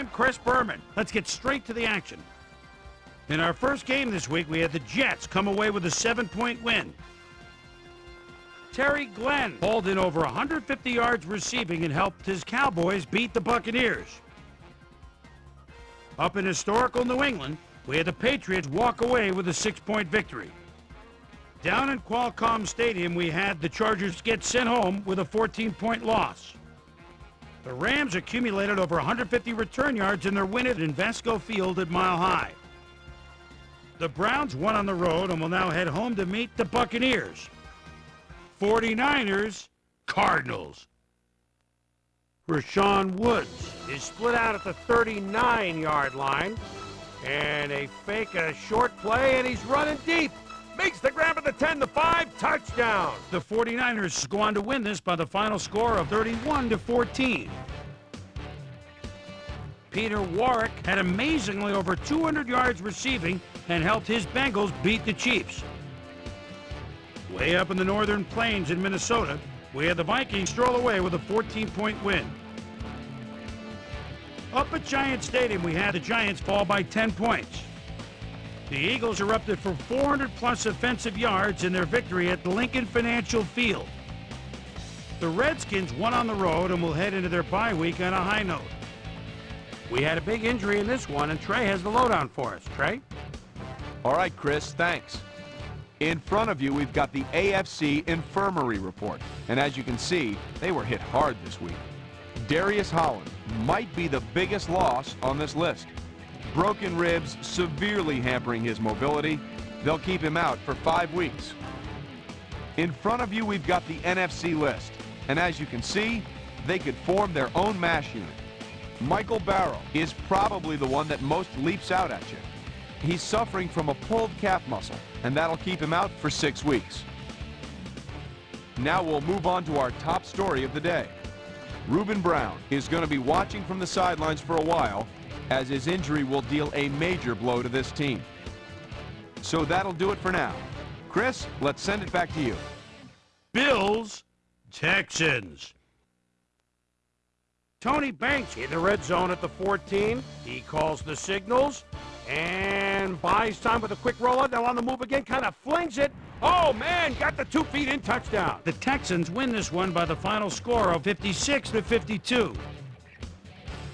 I'm Chris Berman. Let's get straight to the action. In our first game this week, we had the Jets come away with a 7-point win. Terry Glenn hauled in over 150 yards receiving and helped his Cowboys beat the Buccaneers. Up in historical New England, we had the Patriots walk away with a 6-point victory. Down in Qualcomm Stadium, we had the Chargers get sent home with a 14-point loss. The Rams accumulated over 150 return yards in their win at Invesco Field at Mile High. The Browns won on the road and will now head home to meet the Buccaneers. 49ers, Cardinals. Rashawn Woods is split out at the 39-yard line. And a fake, a short play, and he's running deep. Makes the grab at the 10, the 5, touchdown. The 49ers go on to win this by the final score of 31-14. Peter Warwick had amazingly over 200 yards receiving and helped his Bengals beat the Chiefs. Way up in the northern plains in Minnesota, we had the Vikings stroll away with a 14-point win. Up at Giant Stadium, we had the Giants fall by 10 points. The Eagles erupted for 400-plus offensive yards in their victory at the Lincoln Financial Field. The Redskins won on the road and will head into their bye week on a high note. We had a big injury in this one, and Trey has the lowdown for us. Trey? All right, Chris, thanks. In front of you, we've got the AFC Infirmary Report. And as you can see, they were hit hard this week. Darius Holland might be the biggest loss on this list. Broken ribs severely hampering his mobility. They'll keep him out for 5 weeks. In front of you, we've got the NFC list. And as you can see, they could form their own MASH unit. Michael Barrow is probably the one that most leaps out at you. He's suffering from a pulled calf muscle, and that'll keep him out for 6 weeks. Now we'll move on to our top story of the day. Reuben Brown is going to be watching from the sidelines for a while, as his injury will deal a major blow to this team. So that'll do it for now. Chris, let's send it back to you. Bills, Texans. Tony Banks in the red zone at the 14. He calls the signals and buys time with a quick rollout. Now on the move again, kind of flings it. Oh, man, got the 2 feet in, touchdown. The Texans win this one by the final score of 56-52.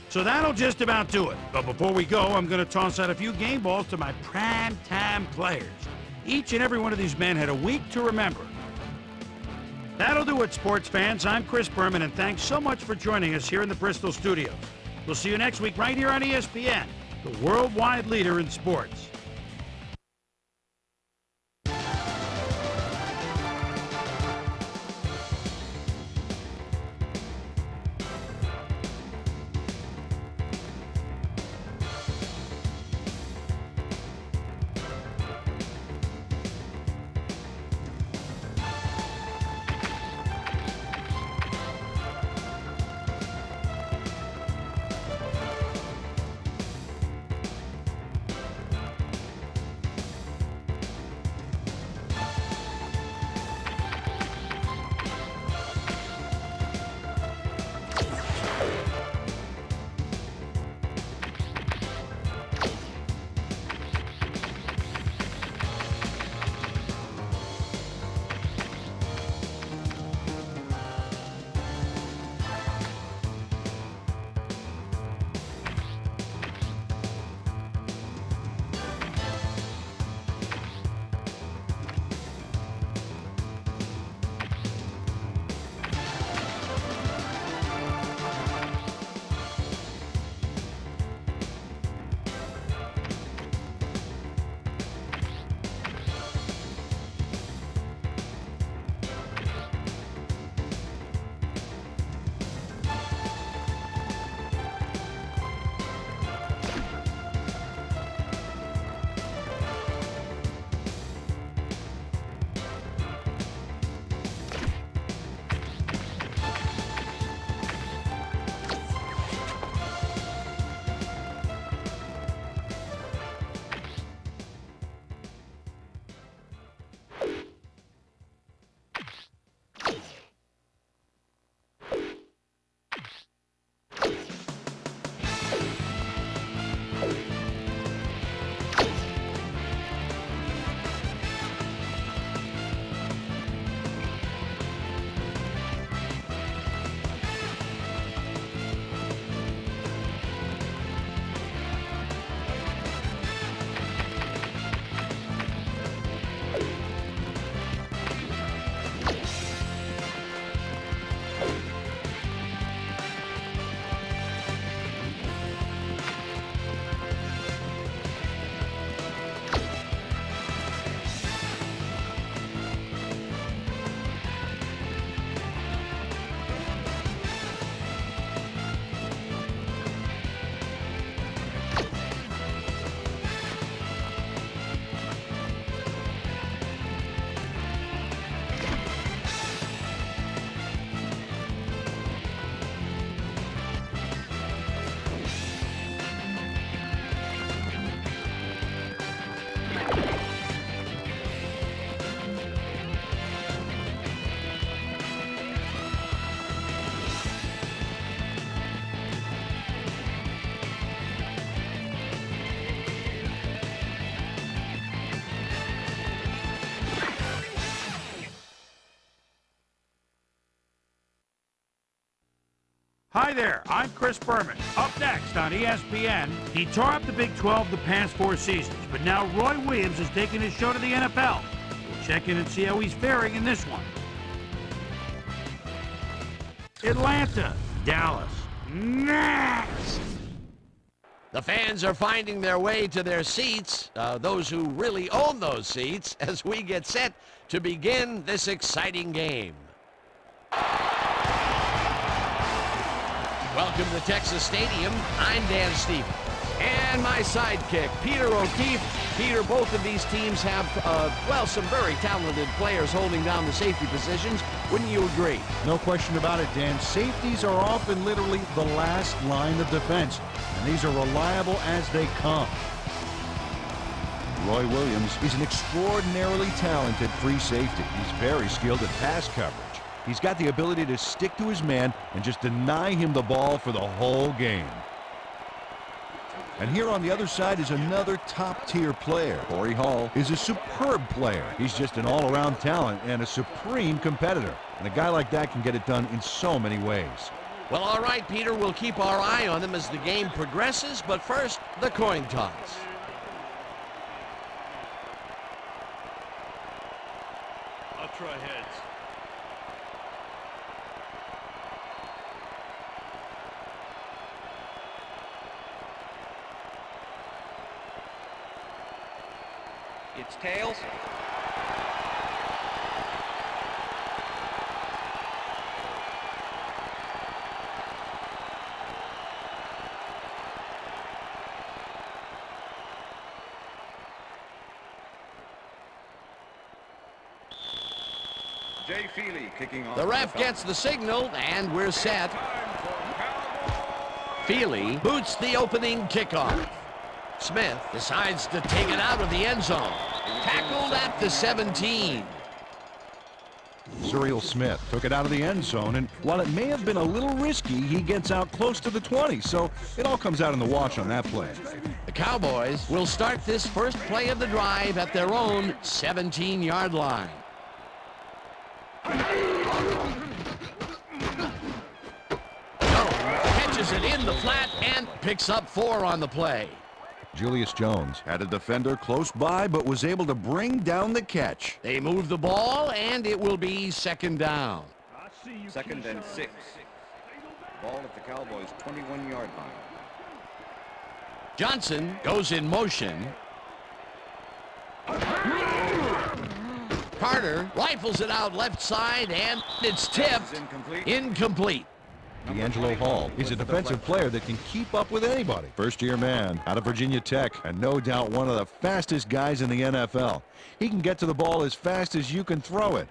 So that'll just about do it. But before we go, I'm going to toss out a few game balls to my prime-time players. Each and every one of these men had a week to remember. That'll do it, sports fans. I'm Chris Berman, and thanks so much for joining us here in the Bristol studios. We'll see you next week right here on ESPN, the worldwide leader in sports. Hi there, I'm Chris Berman. Up next on ESPN, he tore up the Big 12 the past 4 seasons, but now Roy Williams is taking his show to the NFL. We'll check in and see how he's faring in this one. Atlanta, Dallas, next! The fans are finding their way to their seats, those who really own those seats, as we get set to begin this exciting game. Welcome to Texas Stadium. I'm Dan Stevens. And my sidekick, Peter O'Keefe. Peter, both of these teams have, well, some very talented players holding down the safety positions. Wouldn't you agree? No question about it, Dan. Safeties are often literally the last line of defense, and these are reliable as they come. Roy Williams is an extraordinarily talented free safety. He's very skilled at pass coverage. He's got the ability to stick to his man and just deny him the ball for the whole game. And here on the other side is another top-tier player. Corey Hall is a superb player. He's just an all-around talent and a supreme competitor. And a guy like that can get it done in so many ways. Well, all right, Peter, we'll keep our eye on them as the game progresses, but first, the coin toss. I'll try heads. It's tails. Jay Feely kicking off. The ref gets the signal, and we're set. Feely boots the opening kickoff. Smith decides to take it out of the end zone. Tackled at the 17. Zuriel Smith took it out of the end zone, and while it may have been a little risky, he gets out close to the 20, so it all comes out in the wash on that play. The Cowboys will start this first play of the drive at their own 17-yard line. Catches it in the flat and picks up 4 on the play. Julius Jones had a defender close by, but was able to bring down the catch. They move the ball, and it will be second down. Second and 6. Ball at the Cowboys' 21-yard line. Johnson goes in motion. Carter rifles it out left side, and it's tipped. Incomplete. D'Angelo Hall is a defensive player that can keep up with anybody. First-year man out of Virginia Tech, and no doubt one of the fastest guys in the NFL. He can get to the ball as fast as you can throw it.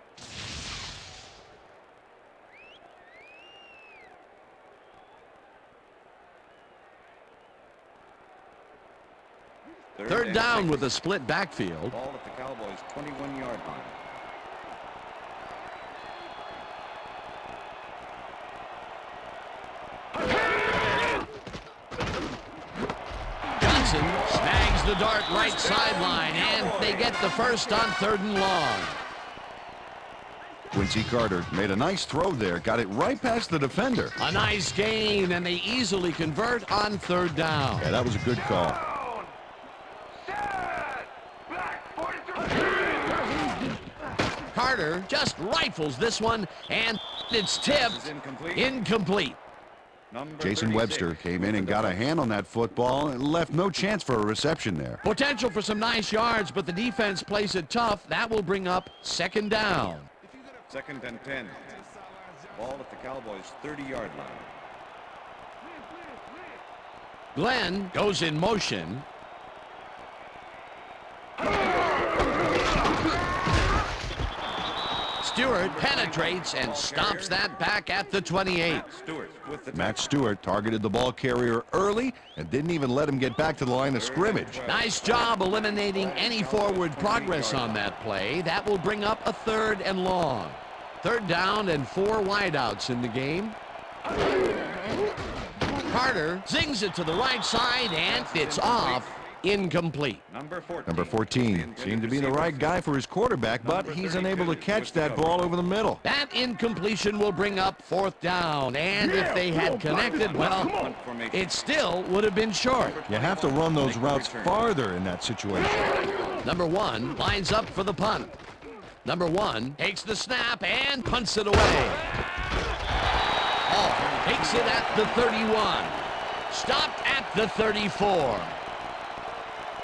Third down with a split backfield. Ball at the Cowboys' 21-yard line. Johnson snags the dart right sideline, and they get the first on 3rd and long. Quincy Carter made a nice throw there, got it right past the defender. A nice gain, and they easily convert on 3rd down. Yeah, that was a good call. Carter just rifles this one, and it's tipped. Incomplete. Jason Webster came in and got a hand on that football and left no chance for a reception there. Potential for some nice yards, but the defense plays it tough. That will bring up second down. Second and 10. Ball at the Cowboys' 30-yard line. Glenn goes in motion. Stewart penetrates and stops that back at the 28. Matt Stewart targeted the ball carrier early and didn't even let him get back to the line of scrimmage. Nice job eliminating any forward progress on that play. That will bring up a 3rd and long. 3rd down and 4 wideouts in the game. Carter zings it to the right side, and it's off incomplete. Number 14. Number 14 seemed to be the right guy for his quarterback, but he's unable to catch that ball over the middle. That incompletion will bring up 4th down, and if they had connected, well, it still would have been short. You have to run those routes farther in that situation. Number 1 lines up for the punt. Number 1 takes the snap and punts it away. Hall takes it at the 31. Stopped at the 34.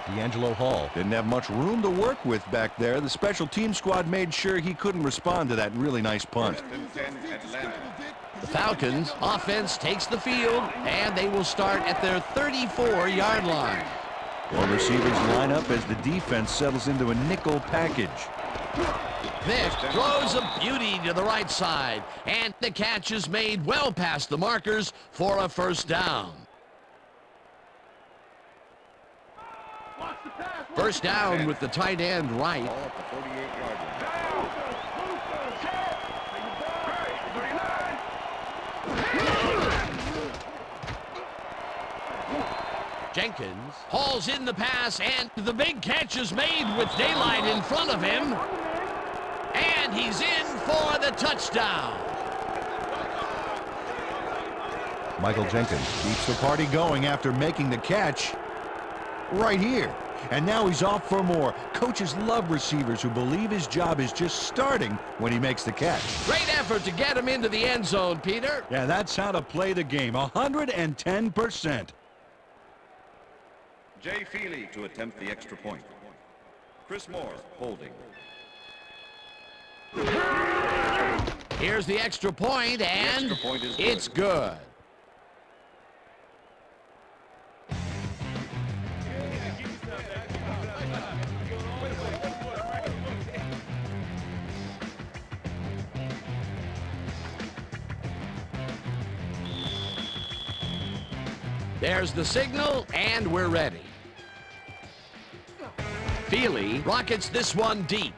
D'Angelo Hall didn't have much room to work with back there. The special team squad made sure he couldn't respond to that really nice punt. The Falcons offense takes the field, and they will start at their 34-yard line. All receivers line up as the defense settles into a nickel package. Vick throws a beauty to the right side, and the catch is made well past the markers for a 1st down. 1st down with the tight end right. Ball at the 48-yard line. Jenkins hauls in the pass, and the big catch is made with daylight in front of him. And he's in for the touchdown. Michael Jenkins keeps the party going after making the catch right here. And now he's off for more. Coaches love receivers who believe his job is just starting when he makes the catch. Great effort to get him into the end zone, Peter. Yeah, that's how to play the game. 110%. Jay Feely to attempt the extra point. Chris Moore holding. Here's the extra point, and extra point is it's good. There's the signal, and we're ready. Feely rockets this one deep.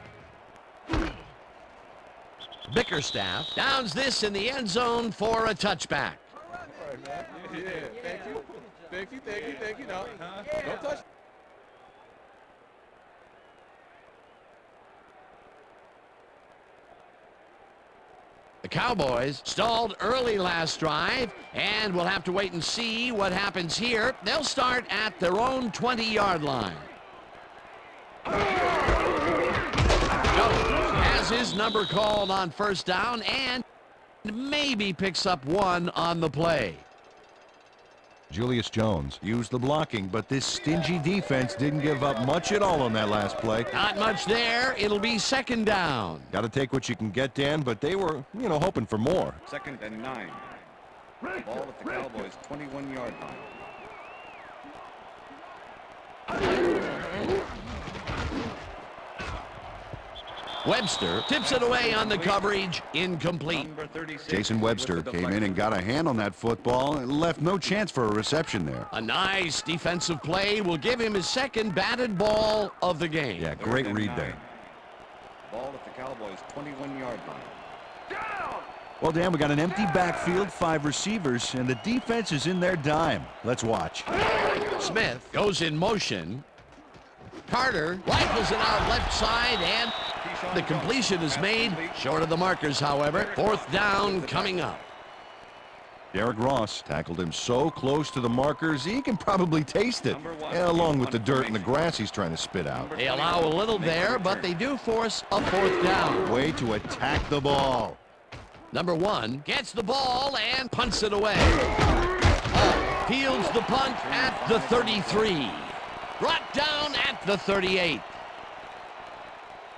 Bickerstaff downs this in the end zone for a touchback. All right, man. Yeah, thank you. Thank you, thank you, thank you. No, don't touch. The Cowboys stalled early last drive, and we'll have to wait and see what happens here. They'll start at their own 20-yard line. Has his number called on 1st down, and maybe picks up 1 on the play. Julius Jones used the blocking, but this stingy defense didn't give up much at all on that last play. Not much there. It'll be 2nd down. Got to take what you can get, Dan, but they were, hoping for more. 2nd and 9. Ball at the Cowboys' 21-yard line. Webster tips it away on the coverage, incomplete. Number 36 Jason Webster came in and got a hand on that football and left no chance for a reception there. A nice defensive play will give him his 2nd batted ball of the game. Yeah, great read there. Ball at the Cowboys' 21-yard line. Well, Dan, we got an empty backfield, 5 receivers, and the defense is in their dime. Let's watch. Smith goes in motion. Carter rifles it out left side, and the completion is made. Short of the markers, however. 4th down coming up. Derek Ross tackled him so close to the markers, he can probably taste it, along with the dirt and the grass he's trying to spit out. They allow a little there, but they do force a 4th down. Way to attack the ball. Number 1 gets the ball and punts it away. Hall fields the punt at the 33. Brought down at the 38.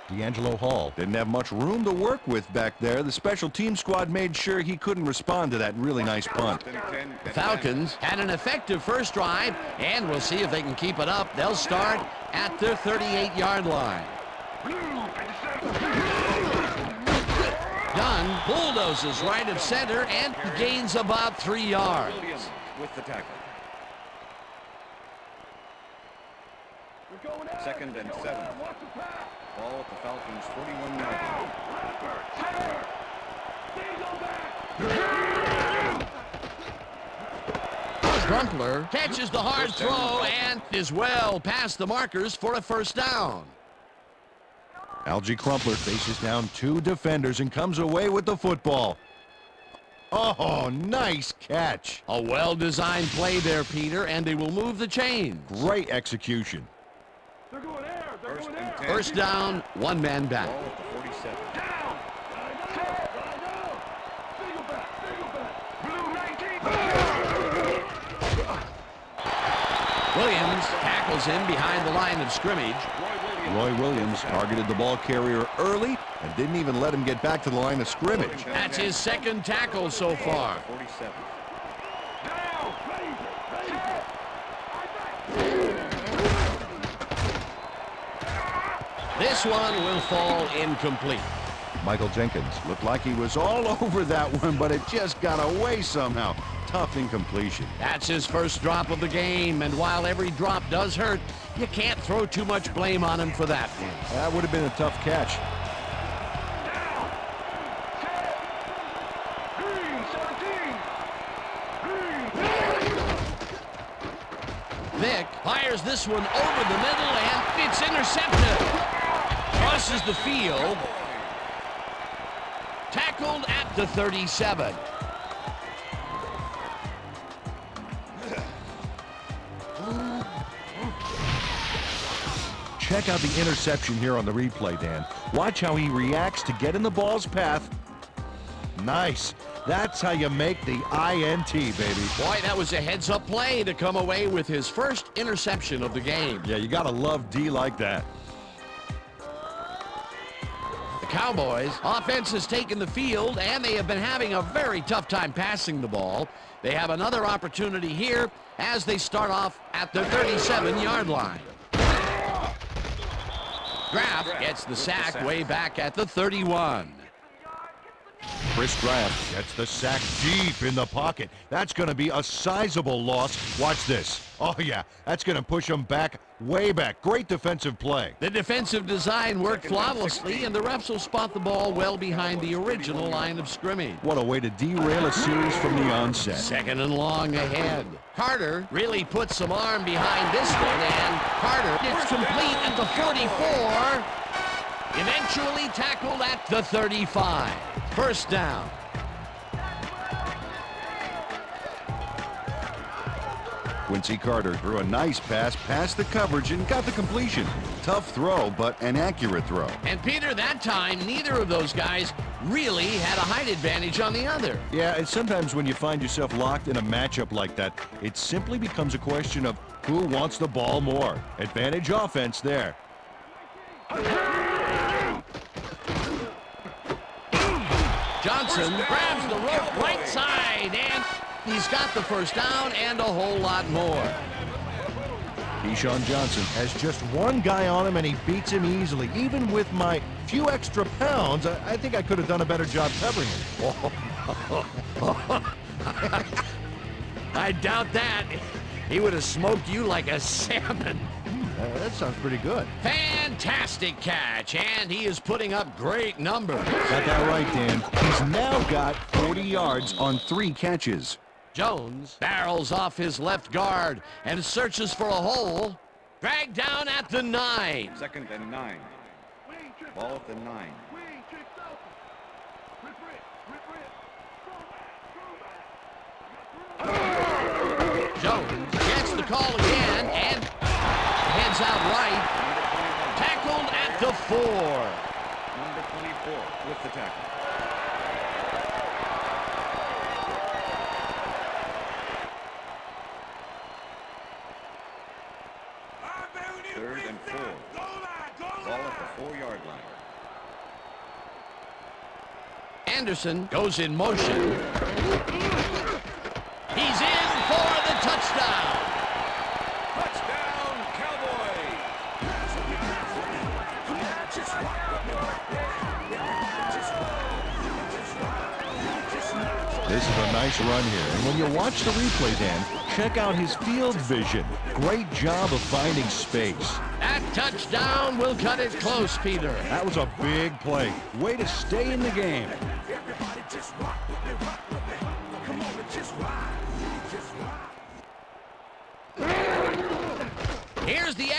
D'Angelo Hall didn't have much room to work with back there. The special team squad made sure he couldn't respond to that really nice punt. The Falcons had an effective 1st drive, and we'll see if they can keep it up. They'll start at their 38-yard line. Dunn bulldozes right of center and gains about 3 yards. With the tackle. 2nd and 7. Ball at the Falcons' 41-yard line. Crumpler catches the hard throw and is well past the markers for a first down. Algie Crumpler faces down 2 defenders and comes away with the football. Oh, nice catch. A well-designed play there, Peter, and they will move the chains. Great execution. They're going there. They're First going and there. 10. First down, 1 man back. Ball at the 47. Down. Single back. Single back. Blue 19. Williams tackles him behind the line of scrimmage. Roy Williams targeted the ball carrier early and didn't even let him get back to the line of scrimmage. That's his second tackle so far. 47. Down. This one will fall incomplete. Michael Jenkins looked like he was all over that one, but it just got away somehow. Tough incompletion. That's his first drop of the game, and while every drop does hurt, you can't throw too much blame on him for that one. That would have been a tough catch. Vick fires this one over the middle, and it's intercepted. Crosses the field. Tackled at the 37. Check out the interception here on the replay, Dan. Watch how he reacts to get in the ball's path. Nice. That's how you make the INT, baby. Boy, that was a heads-up play to come away with his first interception of the game. Yeah, you gotta love D like that. The Cowboys offense has taken the field, and they have been having a very tough time passing the ball. They have another opportunity here as they start off at the 37-yard line. Graff gets the sack way back at the 31. Chris Graff gets the sack deep in the pocket. That's going to be a sizable loss. Watch this. Oh, yeah, that's going to push him back, way back. Great defensive play. The defensive design worked flawlessly, and the refs will spot the ball well behind the original line of scrimmage. What a way to derail a series from the onset. Second and long ahead. Carter really put some arm behind this one, and Carter gets complete at the 44. Eventually tackled at the 35. First down. Quincy Carter threw a nice pass past the coverage and got the completion. Tough throw, but an accurate throw. And Peter, that time, neither of those guys really had a height advantage on the other. Yeah, and sometimes when you find yourself locked in a matchup like that, it simply becomes a question of who wants the ball more. Advantage offense there. Johnson grabs the rope right side, and he's got the first down and a whole lot more. Keyshawn Johnson has just one guy on him, and he beats him easily. Even with my few extra pounds, I think I could have done a better job covering him. I doubt that. He would have smoked you like a salmon. That sounds pretty good. Fantastic catch, and he is putting up great numbers. Got that right, Dan. He's now got 40 yards on 3 catches. Jones barrels off his left guard and searches for a hole. Dragged down at the 9. Second and 9. Ball at the 9. Jones gets the call again and heads out right. Tackled at the 4. Number 24 with the tackle. Third and 4. Ball at the 4-yard line. Anderson goes in motion. He's in for the touchdown. Touchdown, Cowboys! This is a nice run here. And when you watch the replay, Dan, check out his field vision. Great job of finding space. That touchdown will cut it close, Peter. That was a big play. Way to stay in the game.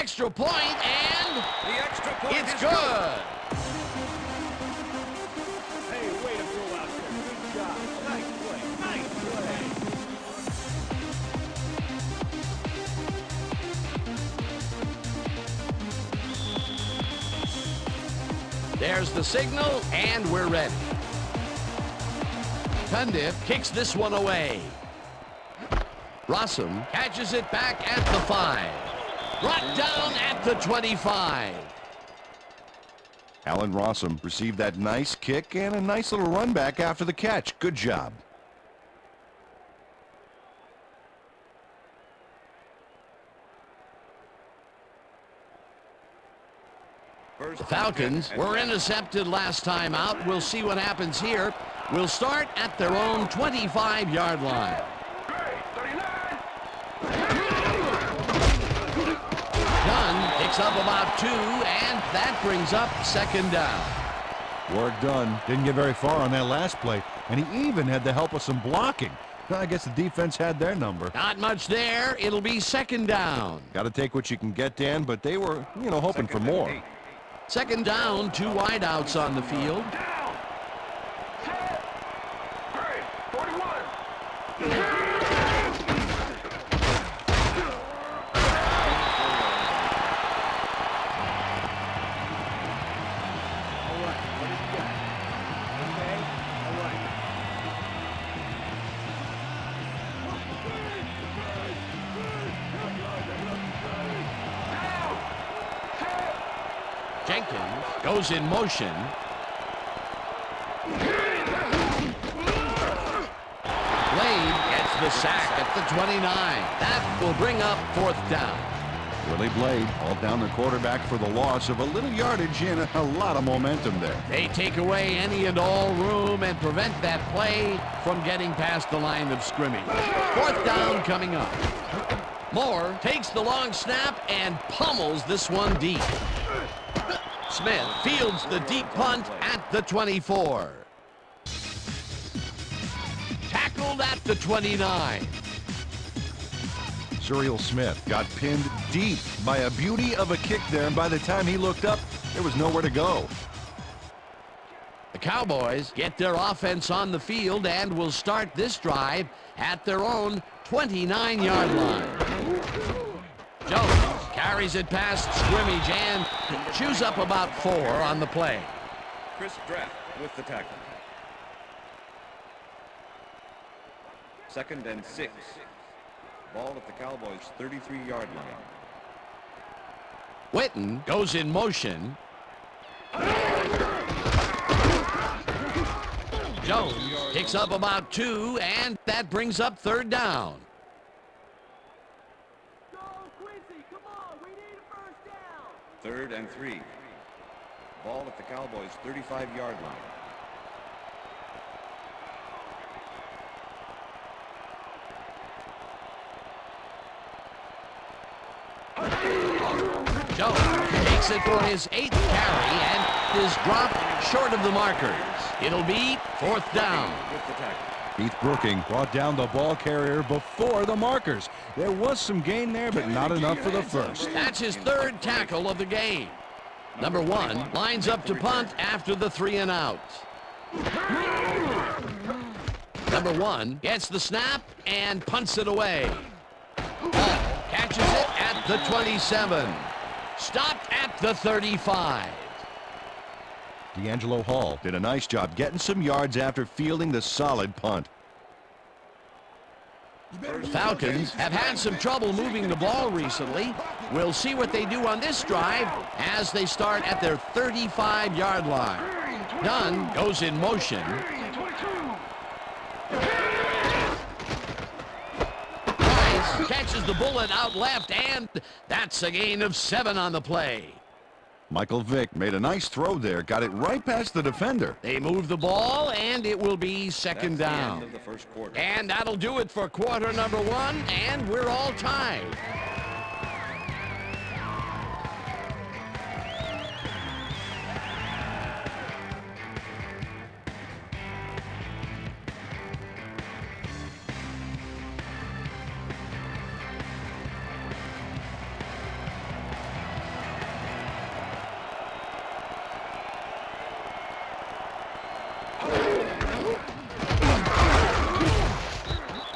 extra point, and The extra point it's is good. Hey, way to go out there. Good job. Nice play. Nice play. There's the signal, and we're ready. Cundiff kicks this one away. Rossum catches it back at the 5. Brought down at the 25. Allen Rossum received that nice kick and a nice little run back after the catch. Good job. The Falcons were intercepted last time out. We'll see what happens here. We'll start at their own 25-yard line. Dunn picks up about 2, and that brings up second down. Work done. Didn't get very far on that last play, and he even had the help of some blocking. I guess the defense had their number. Not much there. It'll be second down. Got to take what you can get, Dan, but they were, hoping for more. Second down, 2 wideouts on the field. Jenkins goes in motion. Blade gets the sack at the 29. That will bring up 4th down. Willie Blade hauled down the quarterback for the loss of a little yardage and a lot of momentum there. They take away any and all room and prevent that play from getting past the line of scrimmage. 4th down coming up. Moore takes the long snap and pummels this one deep. Smith fields the deep punt at the 24. Tackled at the 29. Zuriel Smith got pinned deep by a beauty of a kick there, and by the time he looked up, there was nowhere to go. The Cowboys get their offense on the field and will start this drive at their own 29-yard line. Jones carries it past scrimmage and chews up about 4 on the play. Chris Draft with the tackle. 2nd and 6. Ball at the Cowboys' 33-yard line. Witten goes in motion. Jones picks up about 2, and that brings up 3rd down. 3rd and 3. Ball at the Cowboys' 35-yard line. Jones takes it for his 8th carry and is dropped short of the markers. It'll be 4th down. With the tackle. Keith Brooking brought down the ball carrier before the markers. There was some gain there, but not enough for the first. That's his 3rd tackle of the game. Number 1 lines up to punt after the 3 and out. Number 1 gets the snap and punts it away. Ball catches it at the 27. Stopped at the 35. D'Angelo Hall did a nice job getting some yards after fielding the solid punt. The Falcons have had some trouble moving the ball recently. We'll see what they do on this drive as they start at their 35-yard line. Dunn goes in motion. Price catches the bullet out left, and that's a gain of 7 on the play. Michael Vick made a nice throw there, got it right past the defender. They move the ball, and it will be second That's down. the end of the 1st quarter. And that'll do it for quarter number 1, and we're all tied.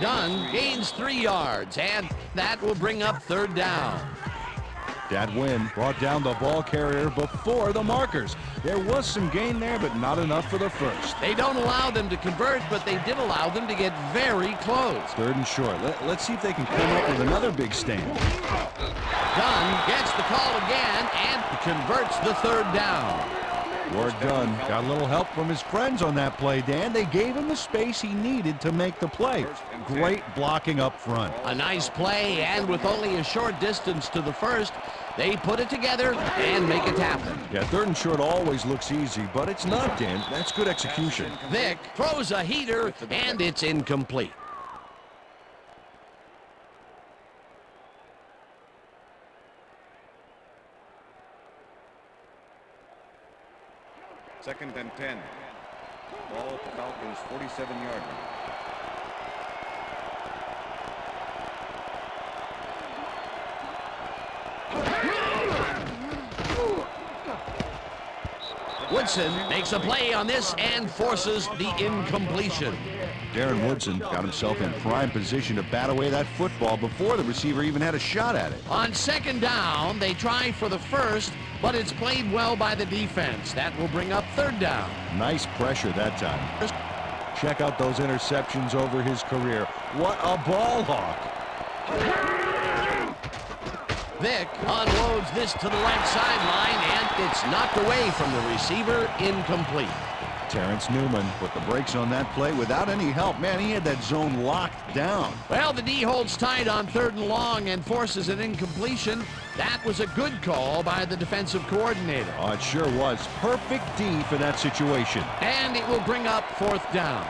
Dunn gains 3 yards, and that will bring up 3rd down. That win brought down the ball carrier before the markers. There was some gain there, but not enough for the first. They don't allow them to convert, but they did allow them to get very close. 3rd and short. Let's see if they can come up with another big stand. Dunn gets the call again and converts the 3rd down. Ward Dunn got a little help from his friends on that play, Dan. They gave him the space he needed to make the play. Great blocking up front. A nice play, and with only a short distance to the first, they put it together and make it happen. Yeah, 3rd and short always looks easy, but it's not, Dan. That's good execution. Vick throws a heater, and it's incomplete. Second and 10. Ball at the Falcons' 47-yard line. Woodson makes a play on this and forces the incompletion. Darren Woodson got himself in prime position to bat away that football before the receiver even had a shot at it. On 2nd down, they try for the first, but it's played well by the defense. That will bring up 3rd down. Nice pressure that time. Check out those interceptions over his career. What a ball hawk. Vick unloads this to the left sideline, and it's knocked away from the receiver, incomplete. Terrence Newman put the brakes on that play without any help. Man, he had that zone locked down. Well, the D holds tight on 3rd and long and forces an incompletion. That was a good call by the defensive coordinator. Oh, it sure was. Perfect D for that situation. And it will bring up 4th down.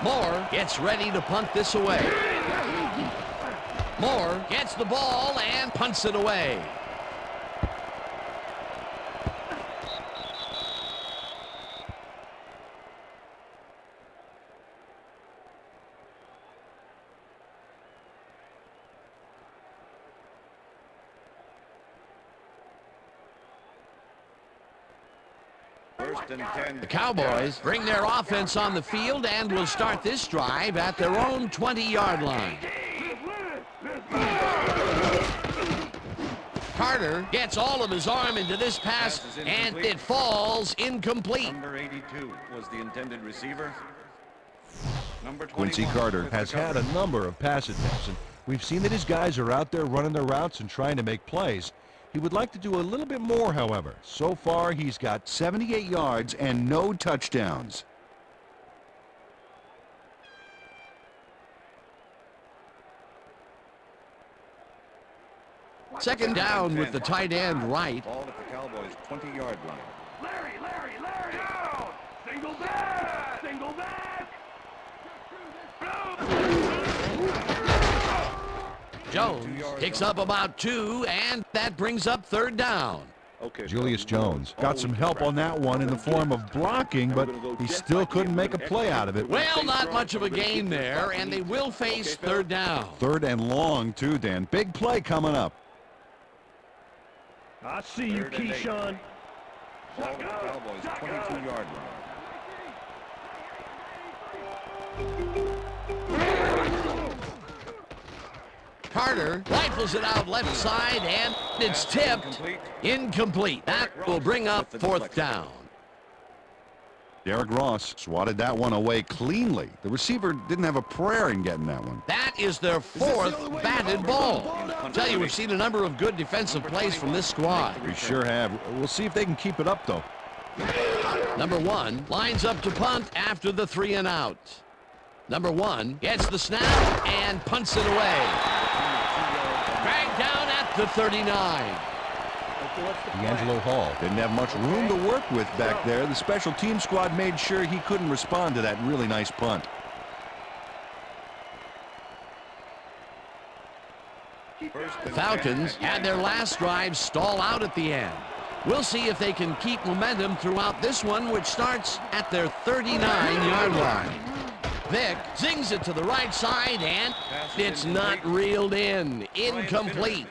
Moore gets ready to punt this away. Moore gets the ball and punts it away. First and 10. The Cowboys bring their offense on the field and will start this drive at their own 20-yard line. Carter gets all of his arm into this pass, and it falls incomplete. Number 82 was the intended receiver. Number 21. Quincy Carter has had a number of pass attempts, and we've seen that his guys are out there running their routes and trying to make plays. He would like to do a little bit more, however. So far, he's got 78 yards and no touchdowns. Second down with the tight end right. Ball at the Cowboys' 20-yard line. Larry, down! Single back! Single back! Jones picks up about 2, and that brings up 3rd down. Okay. Julius Jones got some help on that one in the form of blocking, but he still couldn't make a play out of it. Well, not much of a gain there, and they will face 3rd down. 3rd and long, too, Dan. Big play coming up. I see you, Keyshawn. Ball at the Cowboys' 22-yard line. Carter rifles it out left side, and it's tipped. Incomplete. That will bring up 4th down. Derek Ross swatted that one away cleanly. The receiver didn't have a prayer in getting that one. That is their 4th batted ball. I tell you, we've seen a number of good defensive plays from this squad. We sure have. We'll see if they can keep it up, though. Number 1 lines up to punt after the 3 and out. Number 1 gets the snap and punts it away. Dragged down at the 39. D'Angelo Hall didn't have much room to work with back there. The special team squad made sure he couldn't respond to that really nice punt. The Falcons had their last drive stall out at the end. We'll see if they can keep momentum throughout this one, which starts at their 39-yard line. Vick zings it to the right side, and it's not reeled in. Incomplete.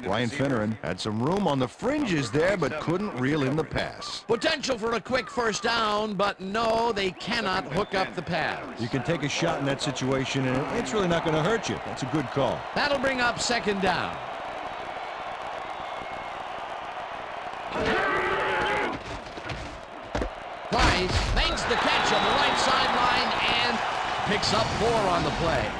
Ryan Finneran had some room on the fringes there, but couldn't reel in the pass. Potential for a quick first down, but no, they cannot hook up the pass. You can take a shot in that situation, and it's really not going to hurt you. That's a good call. That'll bring up second down. Price makes the catch on the right sideline and picks up 4 on the play.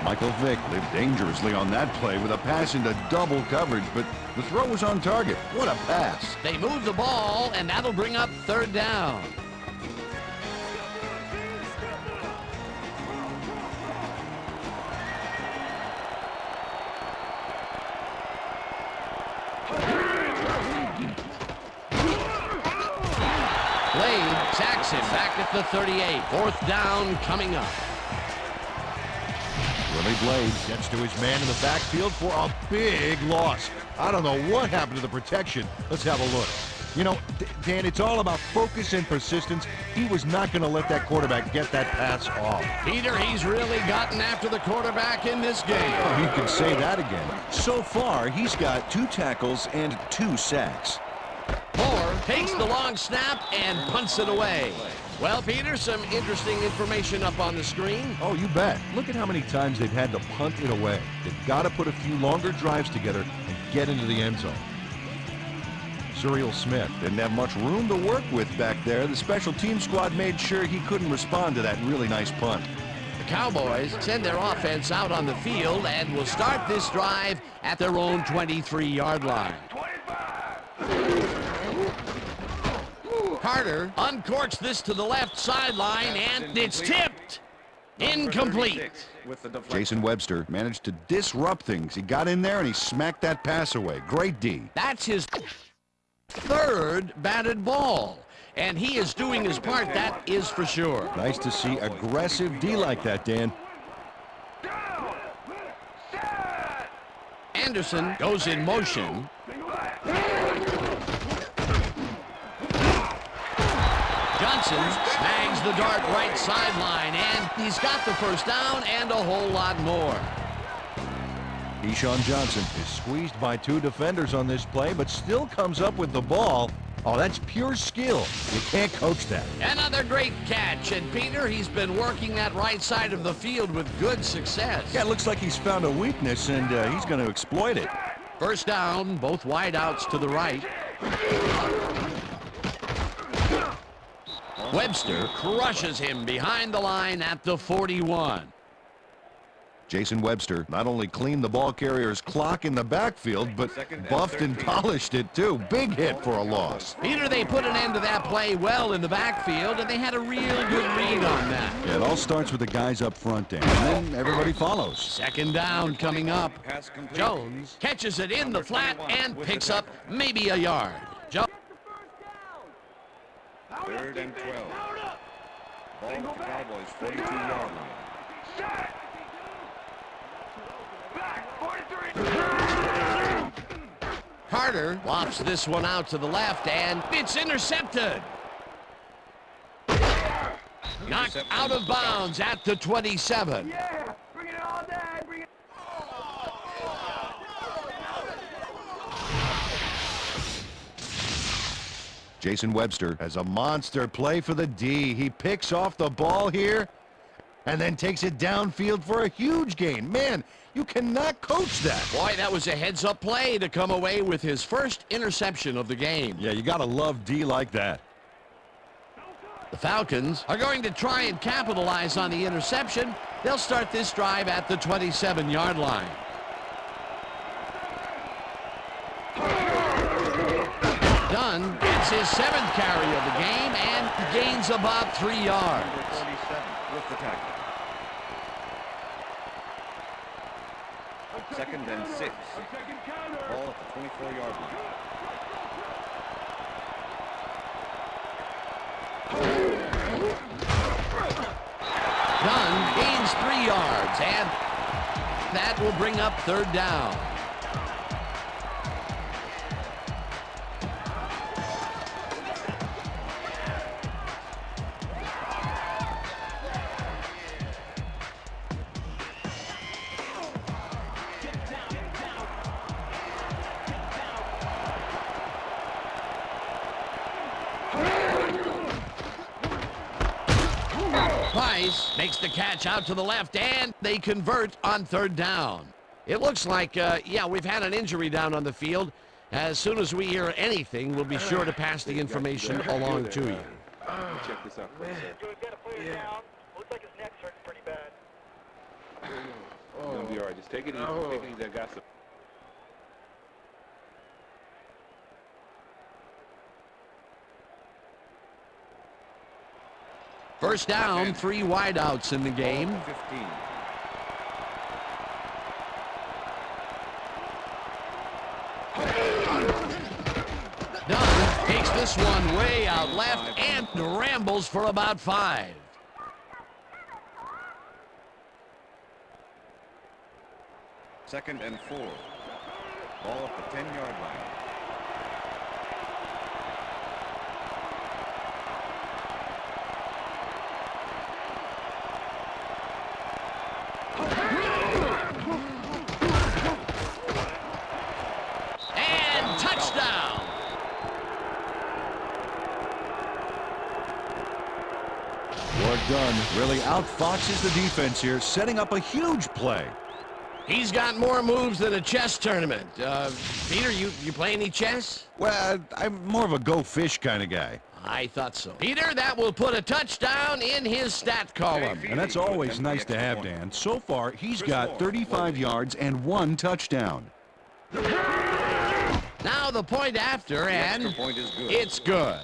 Michael Vick lived dangerously on that play with a pass into double coverage, but the throw was on target. What a pass. They move the ball, and that'll bring up third down. Blade sacks him back at the 38. Fourth down coming up. Willie Blade gets to his man in the backfield for a big loss. I don't know what happened to the protection. Let's have a look. You know, Dan, it's all about focus and persistence. He was not going to let that quarterback get that pass off. Peter, he's really gotten after the quarterback in this game. Oh, you can say that again. So far, he's got 2 tackles and 2 sacks. Moore takes the long snap and punts it away. Well, Peter, some interesting information up on the screen. Oh, you bet. Look at how many times they've had to punt it away. They've got to put a few longer drives together and get into the end zone. Surreal Smith didn't have much room to work with back there. The special team squad made sure he couldn't respond to that really nice punt. The Cowboys send their offense out on the field and will start this drive at their own 23-yard line. Carter uncorks this to the left sideline, and it's tipped. Incomplete. Jason Webster managed to disrupt things. He got in there and he smacked that pass away. Great D. That's his 3rd batted ball, and he is doing his part, that is for sure. Nice to see aggressive D like that, Dan. Anderson goes in motion. Johnson snags the dart right sideline, and he's got the first down and a whole lot more. Deshaun Johnson is squeezed by 2 defenders on this play, but still comes up with the ball. Oh, that's pure skill. You can't coach that. Another great catch, and Peter, he's been working that right side of the field with good success. Yeah, it looks like he's found a weakness, and he's going to exploit it. First down, both wideouts to the right. Webster crushes him behind the line at the 41. Jason Webster not only cleaned the ball carrier's clock in the backfield, but buffed and polished it too. Big hit for a loss. Peter, they put an end to that play well in the backfield, and they had a real good read on that. Yeah, it all starts with the guys up front, Dan, and then everybody follows. Second down coming up. Jones catches it in the flat and picks up maybe a yard. Jones. 3rd and 12. Ball at the Cowboys' 42-yard line. Carter lofts this one out to the left, and it's intercepted. Knocked out of bounds at the 27. Yeah, bring it all day, bring it. Jason Webster has a monster play for the D. He picks off the ball here and then takes it downfield for a huge gain. Man, you cannot coach that. Boy, that was a heads-up play to come away with his first interception of the game. Yeah, you got to love D like that. The Falcons are going to try and capitalize on the interception. They'll start this drive at the 27-yard line. Dunn gets his 7th carry of the game and gains about 3 yards. 47 with the tackle. 2nd and 6. Ball at the 24-yard line. Dunn gains 3 yards, and that will bring up 3rd down. Price makes the catch out to the left, and they convert on 3rd down. It looks like, yeah, we've had an injury down on the field. As soon as we hear anything, we'll be sure to pass the information along to you. Check this out, please, sir. We've got a player down. Looks like his neck's hurting pretty bad. It's gonna be all right. Just take it easy. Take it easy. I got some. First down, 3 wideouts in the game. 15. Dunn takes this one way out left and rambles for about 5. Second and 4. Ball at the 10-yard line. And touchdown. Ward Dunn really outfoxes the defense here, setting up a huge play. He's got more moves than a chess tournament. Peter, you play any chess? Well, I'm more of a go fish kind of guy. I thought so. Peter, that will put a touchdown in his stat column. And that's always nice to have, Dan. So far, he's got 35 yards and 1 touchdown. Now the point after, and extra point is good. it's good.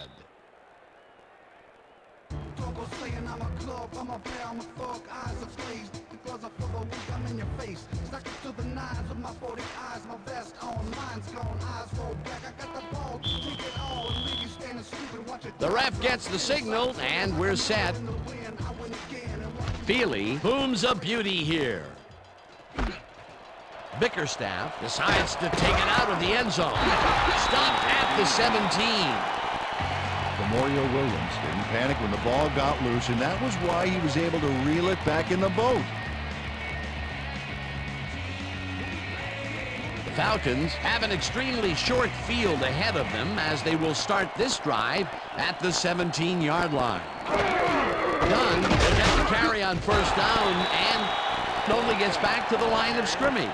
The ref gets the signal, and we're set. Feely booms a beauty here. Bickerstaff decides to take it out of the end zone. Stopped at the 17. Mario Williams didn't panic when the ball got loose, and that was why he was able to reel it back in the boat. The Falcons have an extremely short field ahead of them as they will start this drive at the 17-yard line. Dunn will get the carry on 1st down and only gets back to the line of scrimmage.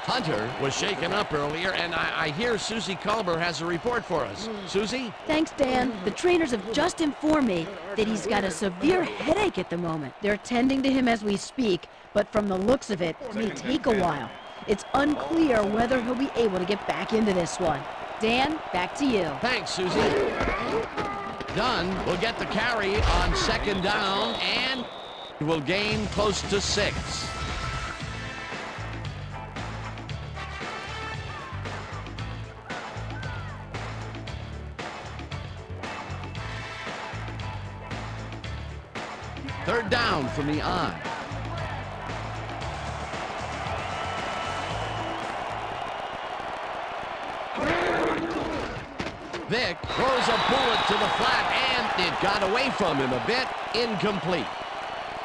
Hunter was shaken up earlier, and I hear Susie Culber has a report for us. Susie? Thanks, Dan. The trainers have just informed me that he's got a severe headache at the moment. They're tending to him as we speak, but from the looks of it, it may take a while. It's unclear whether he'll be able to get back into this one. Dan, back to you. Thanks, Susie. Dunn will get the carry on 2nd down and will gain close to 6. Third down from the I. Vick throws a bullet to the flat, and it got away from him a bit. Incomplete.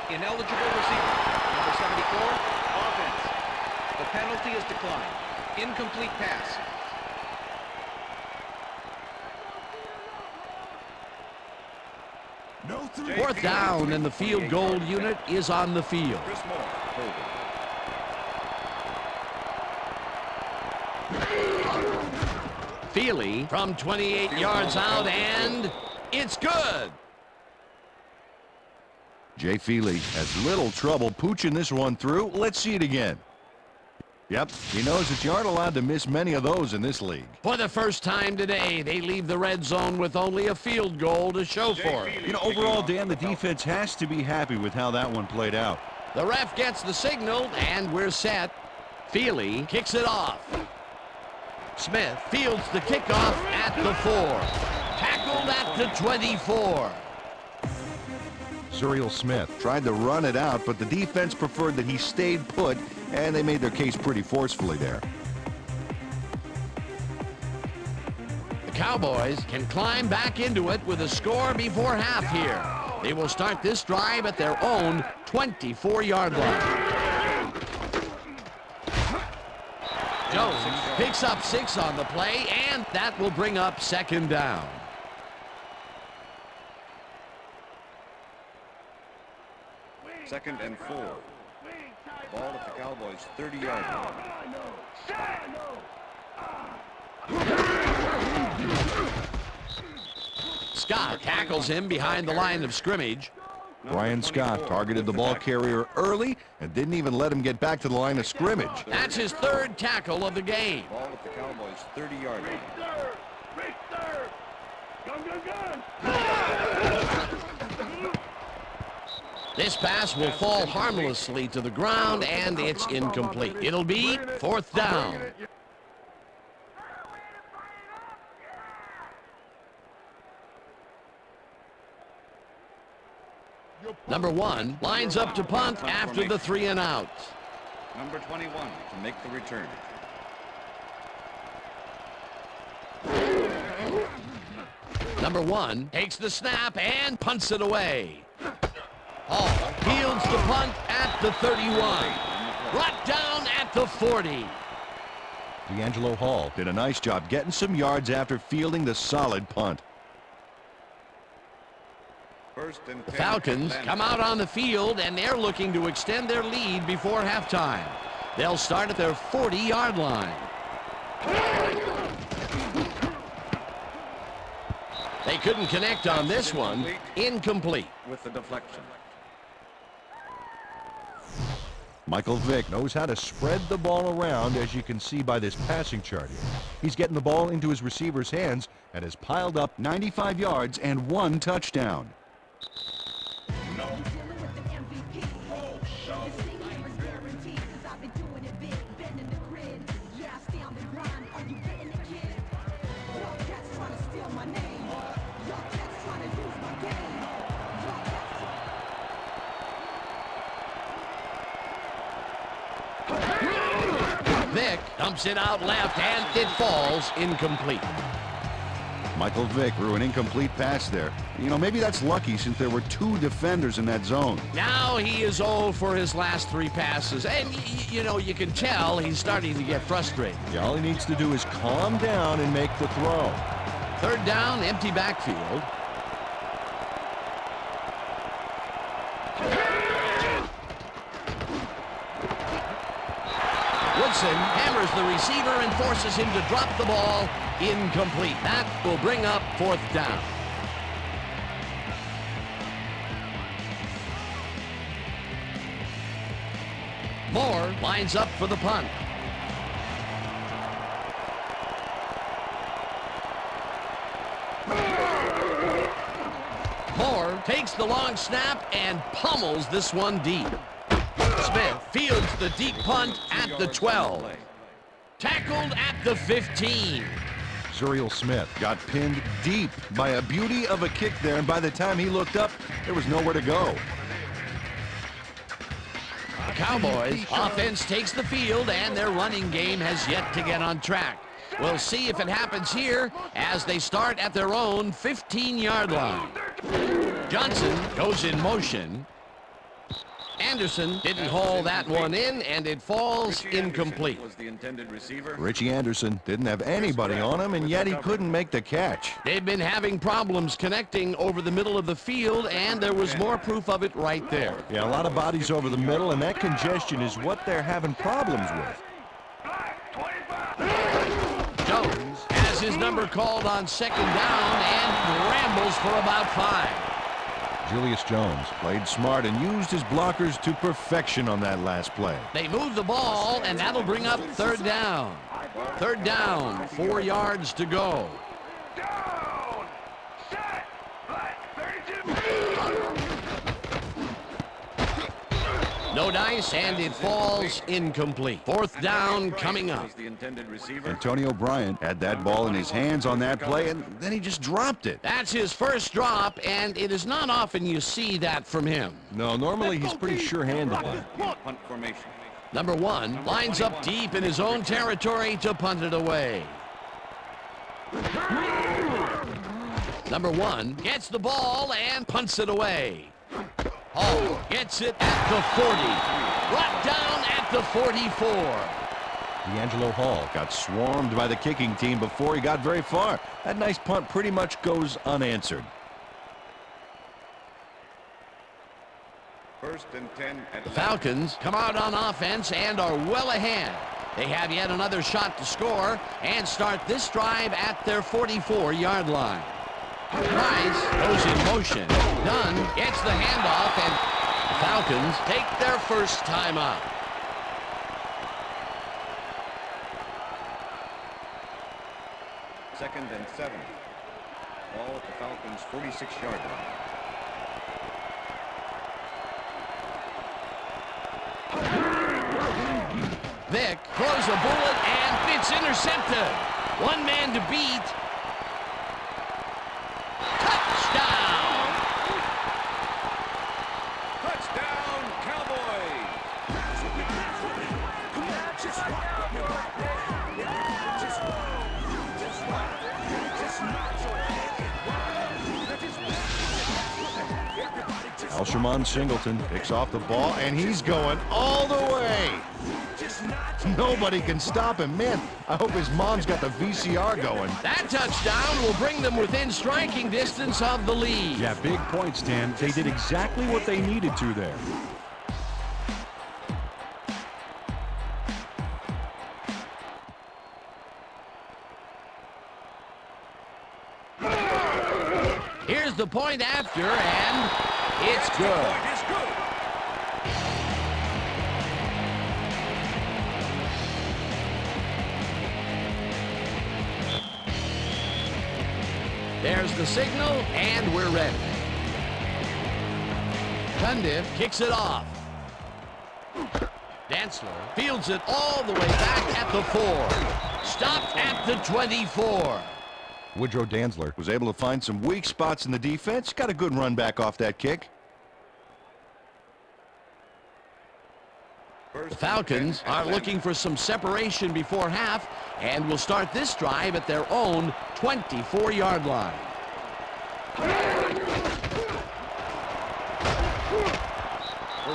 Ineligible receiver. Number 74, offense. The penalty is declined. Incomplete pass. Fourth down, and the field goal unit is on the field. Feely from 28 yards out, and it's good. Jay Feely has little trouble pooching this one through. Let's see it again. Yep, he knows that you aren't allowed to miss many of those in this league. For the first time today, they leave the red zone with only a field goal to show for it. You know, overall, Dan, the defense has to be happy with how that one played out. The ref gets the signal, and we're set. Feely kicks it off. Smith fields the kickoff at the 4. Tackled at the 24. Cyril Smith tried to run it out, but the defense preferred that he stayed put, and they made their case pretty forcefully there. The Cowboys can climb back into it with a score before half here. They will start this drive at their own 24-yard line. Jones picks up 6 on the play, and that will bring up 2nd down. 2nd and 4. Ball at the Cowboys' 30-yard line. Scott tackles him behind the line of scrimmage. Brian Scott targeted the ball carrier early and didn't even let him get back to the line of scrimmage. That's his 3rd tackle of the game. Ball at the Cowboys' 30-yard line. This pass will fall harmlessly to the ground, and it's incomplete. It'll be 4th down. Number 1 lines up to punt after the 3 and out. Number 21 to make the return. Number 1 takes the snap and punts it away. Hall fields the punt at the 31. Brought down at the 40. D'Angelo Hall did a nice job getting some yards after fielding the solid punt. The Falcons come out on the field, and they're looking to extend their lead before halftime. They'll start at their 40-yard line. They couldn't connect on this one. Incomplete. With the deflection. Michael Vick knows how to spread the ball around, as you can see by this passing chart here. He's getting the ball into his receiver's hands and has piled up 95 yards and 1 touchdown. Vick dumps it out left, and it falls incomplete. Michael Vick threw an incomplete pass there. You know, maybe that's lucky since there were 2 defenders in that zone. Now he is 0 for his last 3 passes, and you know, you can tell he's starting to get frustrated. Yeah, all he needs to do is calm down and make the throw. 3rd down, empty backfield. Woodson hammers the receiver and forces him to drop the ball. Incomplete. That will bring up 4th down. Moore lines up for the punt. Moore takes the long snap and pummels this one deep. Smith fields the deep punt at the 12. Tackled at the 15. Zuriel Smith got pinned deep by a beauty of a kick there, and by the time he looked up, there was nowhere to go. The Cowboys offense takes the field, and their running game has yet to get on track. We'll see if it happens here as they start at their own 15-yard line. Johnson goes in motion. Anderson didn't haul that one in, and it falls incomplete. Was the intended receiver. Richie Anderson didn't have anybody on him, and yet he couldn't make the catch. They've been having problems connecting over the middle of the field, and there was more proof of it right there. Yeah, a lot of bodies over the middle, and that congestion is what they're having problems with. Jones has his number called on 2nd down and rambles for about 5. Julius Jones played smart and used his blockers to perfection on that last play. They move the ball, and that'll bring up 3rd down. 3rd down, 4 yards to go. Down! Set! Black 32! No dice, and it falls incomplete. 4th down coming up. Was the intended receiver. Antonio Bryant had that ball in his hands on that play, and then he just dropped it. That's his first drop, and it is not often you see that from him. No, normally he's pretty sure-handed. Punt formation. Number 1 lines up deep in his own territory to punt it away. Number 1 gets the ball and punts it away. Hall gets it at the 40. Brought down at the 44. D'Angelo Hall got swarmed by the kicking team before he got very far. That nice punt pretty much goes unanswered. First and 10 at The Falcons come out on offense and are well ahead. They have yet another shot to score and start this drive at their 44-yard line. Price goes in motion. Dunn gets the handoff, and Falcons take their first timeout. Second and 7. Ball at the Falcons' 46-yard line. Vick throws a bullet, and it's intercepted. One man to beat. Touchdown! Touchdown, Cowboys! Alshimon Singleton picks off the ball, and he's going all the way. Nobody can stop him. Man, I hope his mom's got the VCR going. That touchdown will bring them within striking distance of the lead. Yeah, big points, Dan. They did exactly what they needed to there. Here's the point after, and it's good. There's the signal, and we're ready. Cundiff kicks it off. Dantzler fields it all the way back at the 4. Stopped at the 24. Woodrow Dantzler was able to find some weak spots in the defense. Got a good run back off that kick. The Falcons are looking for some separation before half and will start this drive at their own 24-yard line.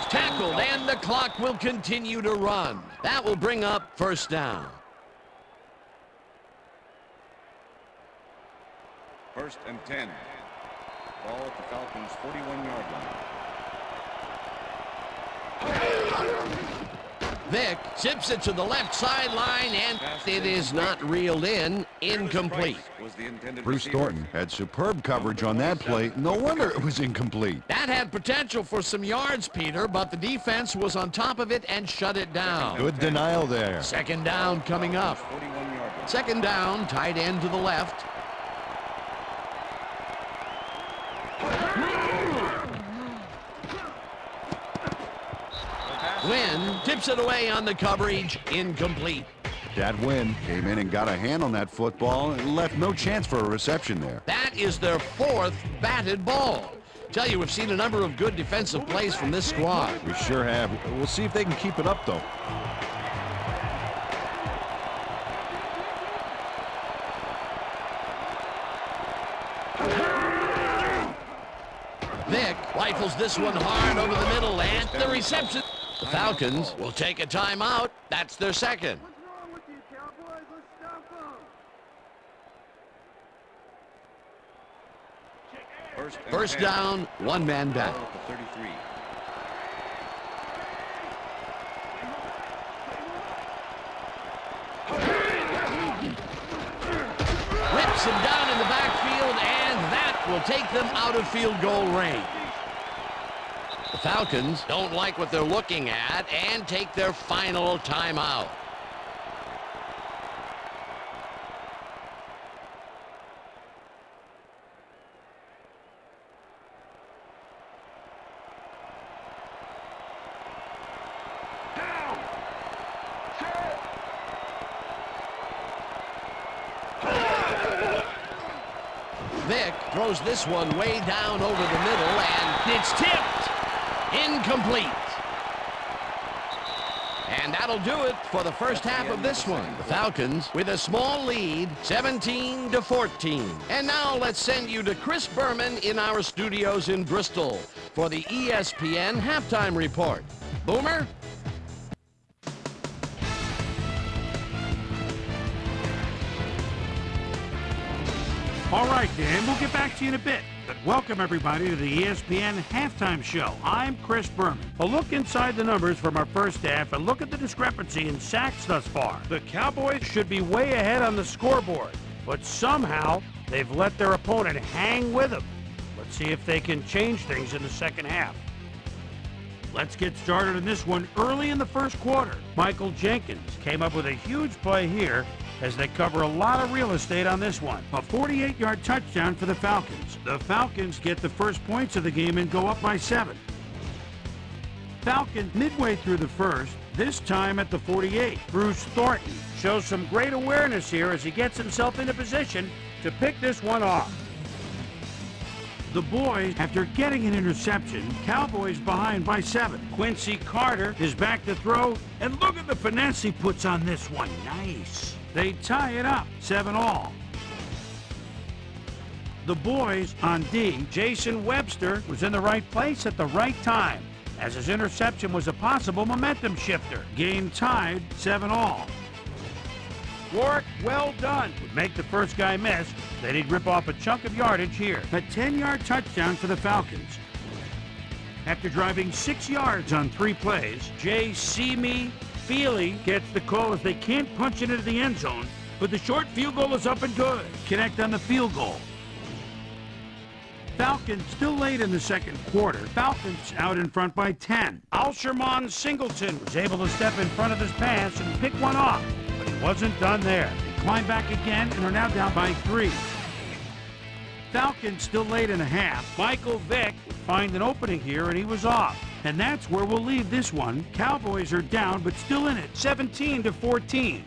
Tackled, and the clock will continue to run. That will bring up first down. First and 10. Ball at the Falcons' 41-yard line. Vick chips it to the left sideline, and it is not reeled in. Incomplete. Bruce Thornton had superb coverage on that play. No wonder it was incomplete. That had potential for some yards, Peter, but the defense was on top of it and shut it down. Good denial there. Second down coming up. Second down, tight end to the left. Wynn tips it away on the coverage, incomplete. That Wynn came in and got a hand on that football and left no chance for a reception there. That is their 4th batted ball. Tell you, we've seen a number of good defensive plays from this squad. We sure have. We'll see if they can keep it up, though. Vick rifles this one hard over the middle, and the reception. The Falcons will take a timeout. That's their second. What's wrong with you, Cowboys? Let's stop them. First down, one man back. 33. Whips him down in the backfield, and that will take them out of field goal range. The Falcons don't like what they're looking at and take their final timeout. Down. Set. Vick throws this one way down over the middle, and it's tipped. Incomplete. And that'll do it for the first half of this one. The Falcons with a small lead, 17-14. And now let's send you to Chris Berman in our studios in Bristol for the ESPN halftime report. Boomer? All right, Dan, we'll get back to you in a bit. Welcome, everybody, to the ESPN Halftime Show. I'm Chris Berman. A look inside the numbers from our first half and look at the discrepancy in sacks thus far. The Cowboys should be way ahead on the scoreboard, but somehow they've let their opponent hang with them. Let's see if they can change things in the second half. Let's get started on this one early in the first quarter. Michael Jenkins came up with a huge play here as they cover a lot of real estate on this one. A 48-yard touchdown for the Falcons. The Falcons get the first points of the game and go up by 7. Falcons midway through the first, this time at the 48. Bruce Thornton shows some great awareness here as he gets himself into position to pick this one off. The boys, after getting an interception, Cowboys behind by 7. Quincy Carter is back to throw, and look at the finesse he puts on this one. Nice. They tie it up, 7-all. The boys on D, Jason Webster was in the right place at the right time, as his interception was a possible momentum shifter. Game tied, 7-all. Work well done would make the first guy miss. Then he'd rip off a chunk of yardage here. A 10-yard touchdown for the Falcons. After driving 6 yards on 3 plays, Jay See-Me Feely gets the call as they can't punch it into the end zone, but the short field goal is up and good. Connect on the field goal. Falcons still late in the second quarter. Falcons out in front by 10. Alsherman Singleton was able to step in front of his pass and pick one off, but he wasn't done there. They climb back again and are now down by 3. Falcons still late in the half. Michael Vick would find an opening here and he was off. And that's where we'll leave this one. Cowboys are down but still in it, 17-14.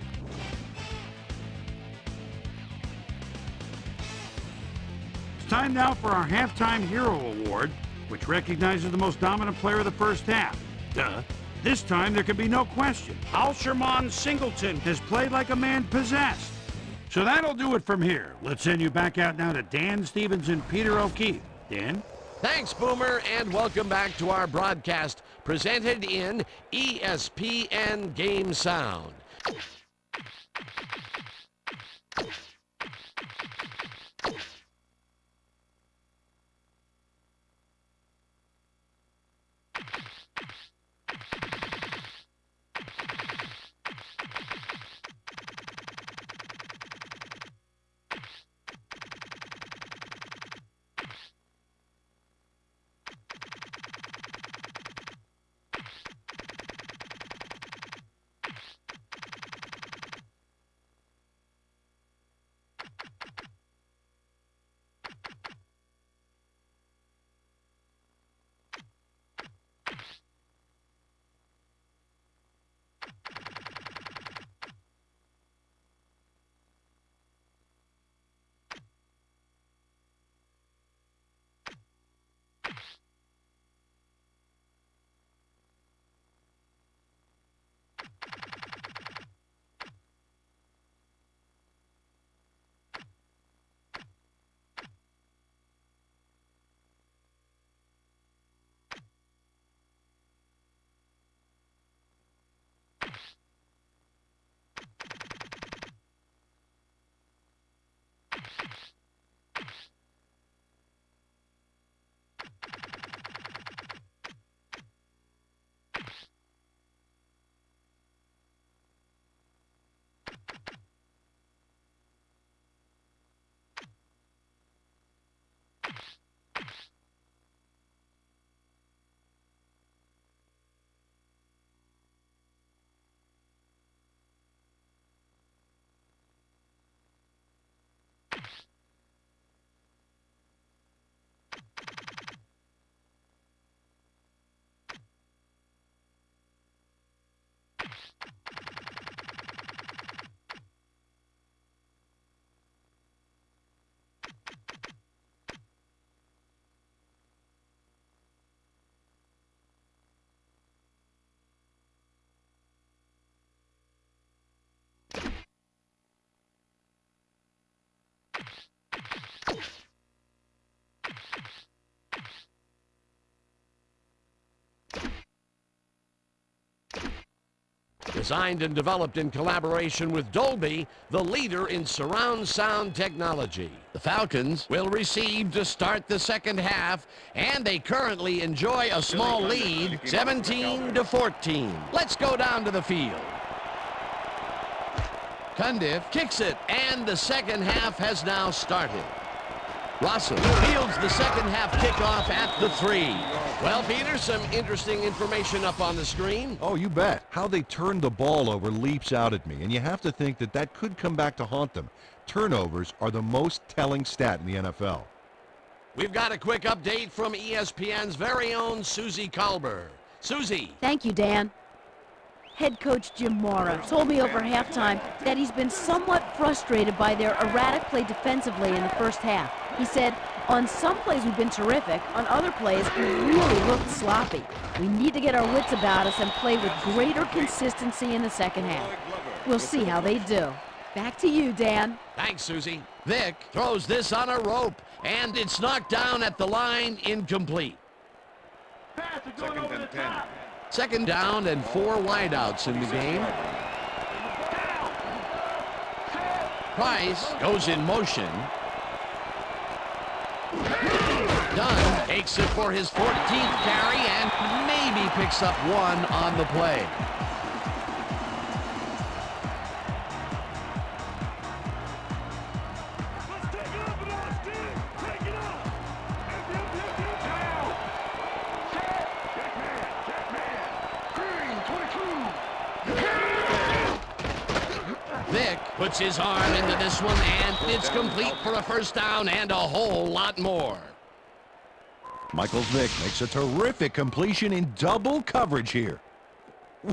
It's time now for our Halftime Hero Award, which recognizes the most dominant player of the first half. Duh. This time there can be no question. Alsherman Singleton has played like a man possessed. So that'll do it from here. Let's send you back out now to Dan Stevens and Peter O'Keefe. Dan? Thanks, Boomer, and welcome back to our broadcast presented in ESPN Game Sound. Designed and developed in collaboration with Dolby, the leader in surround sound technology. The Falcons will receive to start the second half, and they currently enjoy a small lead, 17-14. Let's go down to the field. Cundiff kicks it, and the second half has now started. Russell fields the second half kickoff at the 3. Well, Peter, some interesting information up on the screen. Oh, you bet. How they turned the ball over leaps out at me, and you have to think that that could come back to haunt them. Turnovers are the most telling stat in the NFL. We've got a quick update from ESPN's very own Susie Colbert. Susie. Thank you, Dan. Head coach Jim Mora told me over halftime that he's been somewhat frustrated by their erratic play defensively in the first half. He said, on some plays we've been terrific, on other plays we really looked sloppy. We need to get our wits about us and play with greater consistency in the second half. We'll see how they do. Back to you, Dan. Thanks, Susie. Vic throws this on a rope, and it's knocked down at the line, incomplete. Second and 10. Second down and 4 wideouts in the game. Price goes in motion. Dunn takes it for his 14th carry and maybe picks up 1 on the play. Vic puts his arm into this one, and it's complete for a first down and a whole lot more. Michael Vick makes a terrific completion in double coverage here.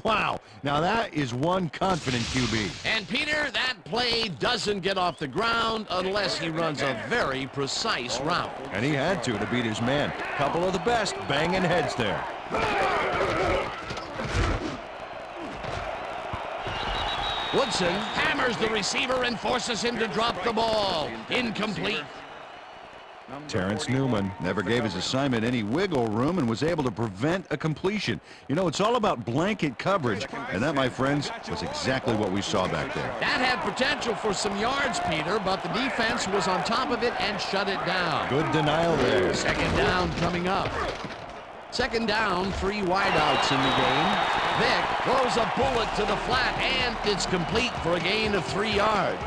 Wow, now that is one confident QB. And Peter, that play doesn't get off the ground unless he runs a very precise route. And he had to beat his man. Couple of the best banging heads there. Woodson hammers the receiver and forces him to drop the ball. Incomplete. Terrence Newman never gave his assignment any wiggle room and was able to prevent a completion. You know, it's all about blanket coverage, and that, my friends, was exactly what we saw back there. That had potential for some yards, Peter, but the defense was on top of it and shut it down. Good denial there. Second down coming up. Second down, 3 wideouts in the game. Vic throws a bullet to the flat, and it's complete for a gain of 3 yards.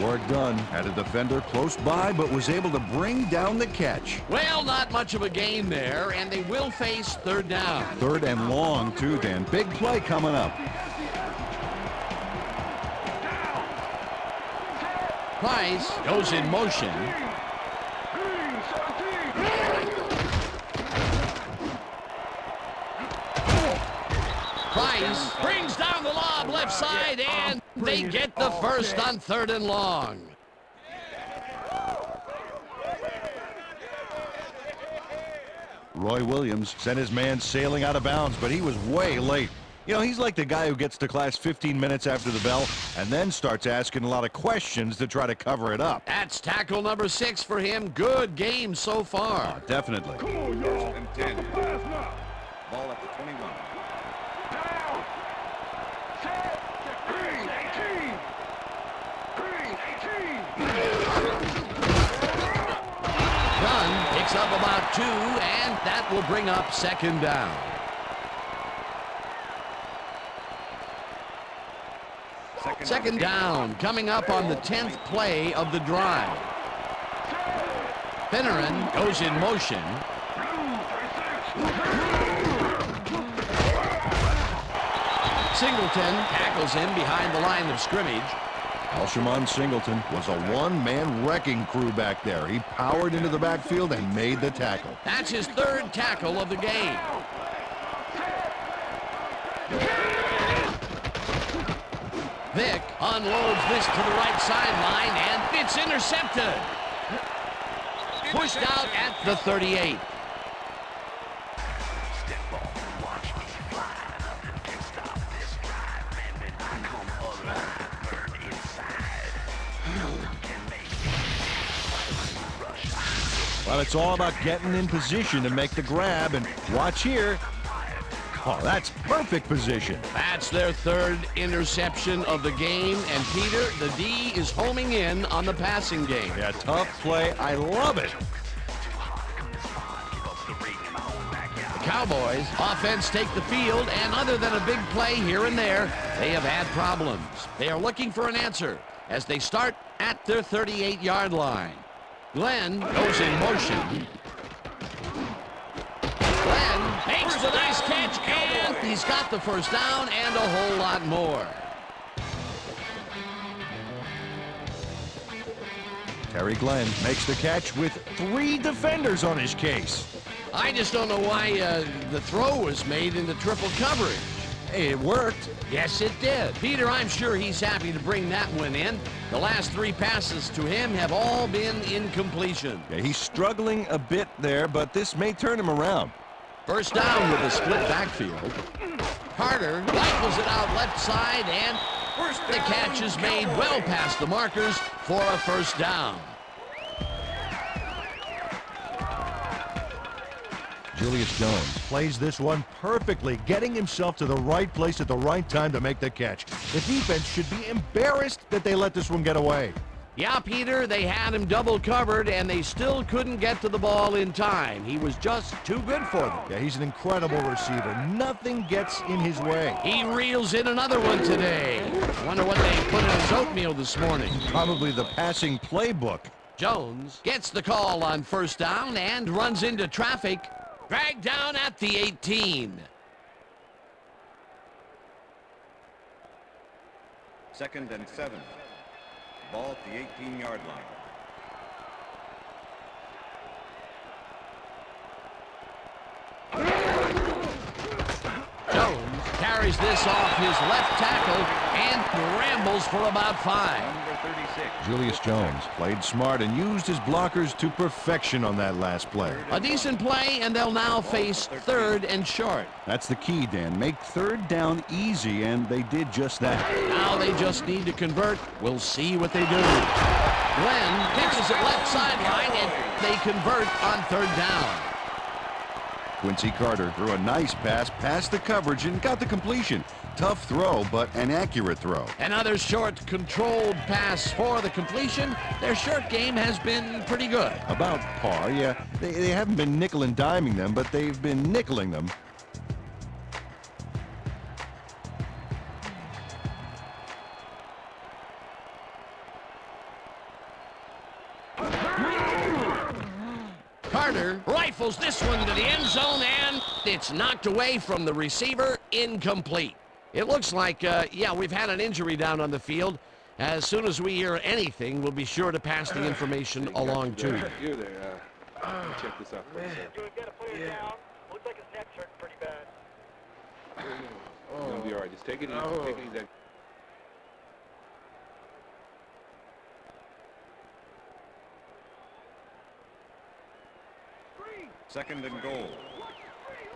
Work done. Had a defender close by, but was able to bring down the catch. Well, not much of a gain there, and they will face third down. Third and long, too, Dan. Big play coming up. Price goes in motion. Price brings down the lob left side, and they get the first on third and long. Roy Williams sent his man sailing out of bounds, but he was way late. You know, he's like the guy who gets to class 15 minutes after the bell and then starts asking a lot of questions to try to cover it up. That's tackle number 6 for him. Good game so far. Oh, definitely. First and 10. Ball at the 21. Dunn picks up about 2, and that will bring up second down. Second down coming up on the 10th play of the drive. Finneran goes in motion. Singleton tackles him behind the line of scrimmage. Alshimon Singleton was a one-man wrecking crew back there. He powered into the backfield and made the tackle. That's his 3rd tackle of the game. Vic unloads this to the right sideline, and it's intercepted. Pushed out at the 38. Well, it's all about getting in position to make the grab, and watch here. Oh, that's perfect position. That's their third interception of the game, and Peter, the D is homing in on the passing game. Yeah, tough play. I love it. The Cowboys offense take the field, and other than a big play here and there, they have had problems. They are looking for an answer as they start at their 38-yard line. Glenn goes in motion. Glenn makes the nice catch, and he's got the first down and a whole lot more. Terry Glenn makes the catch with 3 defenders on his case. I just don't know why the throw was made into triple coverage. Hey, it worked. Yes, it did. Peter, I'm sure he's happy to bring that one in. The last 3 passes to him have all been incompletion. Yeah, he's struggling a bit there, but this may turn him around. First down with a split backfield. Carter rifles it out left side, and the catch is made well past the markers for a first down. Julius Jones plays this one perfectly, getting himself to the right place at the right time to make the catch. The defense should be embarrassed that they let this one get away. Yeah, Peter, they had him double covered, and they still couldn't get to the ball in time. He was just too good for them. Yeah, he's an incredible receiver. Nothing gets in his way. He reels in another one today. Wonder what they put in his oatmeal this morning. Probably the passing playbook. Jones gets the call on first down and runs into traffic. Dragged down at the 18. Second and 7. Ball at the 18-yard line. Jones carries this off his left tackle and rambles for about 5. Number 36. Julius Jones played smart and used his blockers to perfection on that last play. A decent play, and they'll now face 3rd and short. That's the key, Dan. Make 3rd down easy, and they did just that. Now they just need to convert. We'll see what they do. Glenn pitches it left sideline, and they convert on 3rd down. Quincy Carter threw a nice pass past the coverage and got the completion. Tough throw, but an accurate throw. Another short, controlled pass for the completion. Their short game has been pretty good. About par, yeah. They haven't been nickel and diming them, but they've been nickeling them. Carter rifles this one to the end zone, and it's knocked away from the receiver, incomplete. It looks like, yeah, we've had an injury down on the field. As soon as we hear anything, we'll be sure to pass the information along to you. You're there. Check this out for a second. You gotta put it down. Looks like his neck's hurting pretty bad. It's gonna be all right. Just take it easy. Take it easy. Second and goal.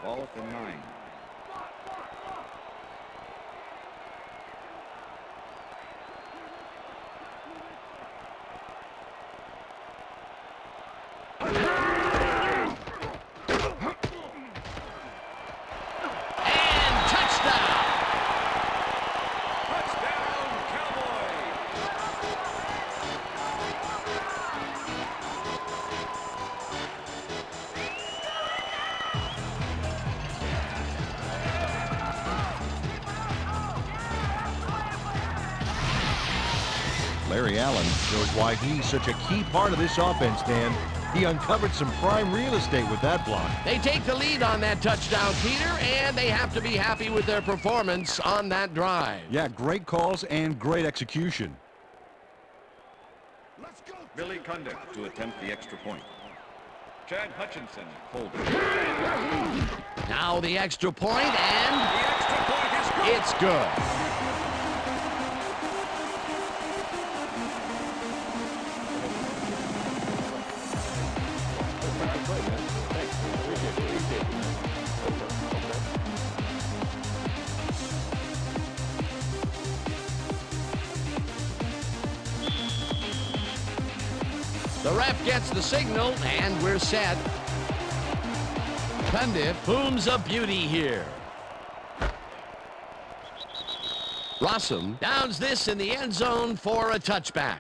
Ball at the 9. Larry Allen shows why he's such a key part of this offense, Dan. He uncovered some prime real estate with that block. They take the lead on that touchdown, Peter, and they have to be happy with their performance on that drive. Yeah, great calls and great execution. Let's go. Billy Cundiff to attempt the extra point. Chad Hutchinson holds it. Now the extra point, and The extra point is good. it's good. The ref gets the signal, and we're set. Cundiff booms a beauty here. Rossum downs this in the end zone for a touchback.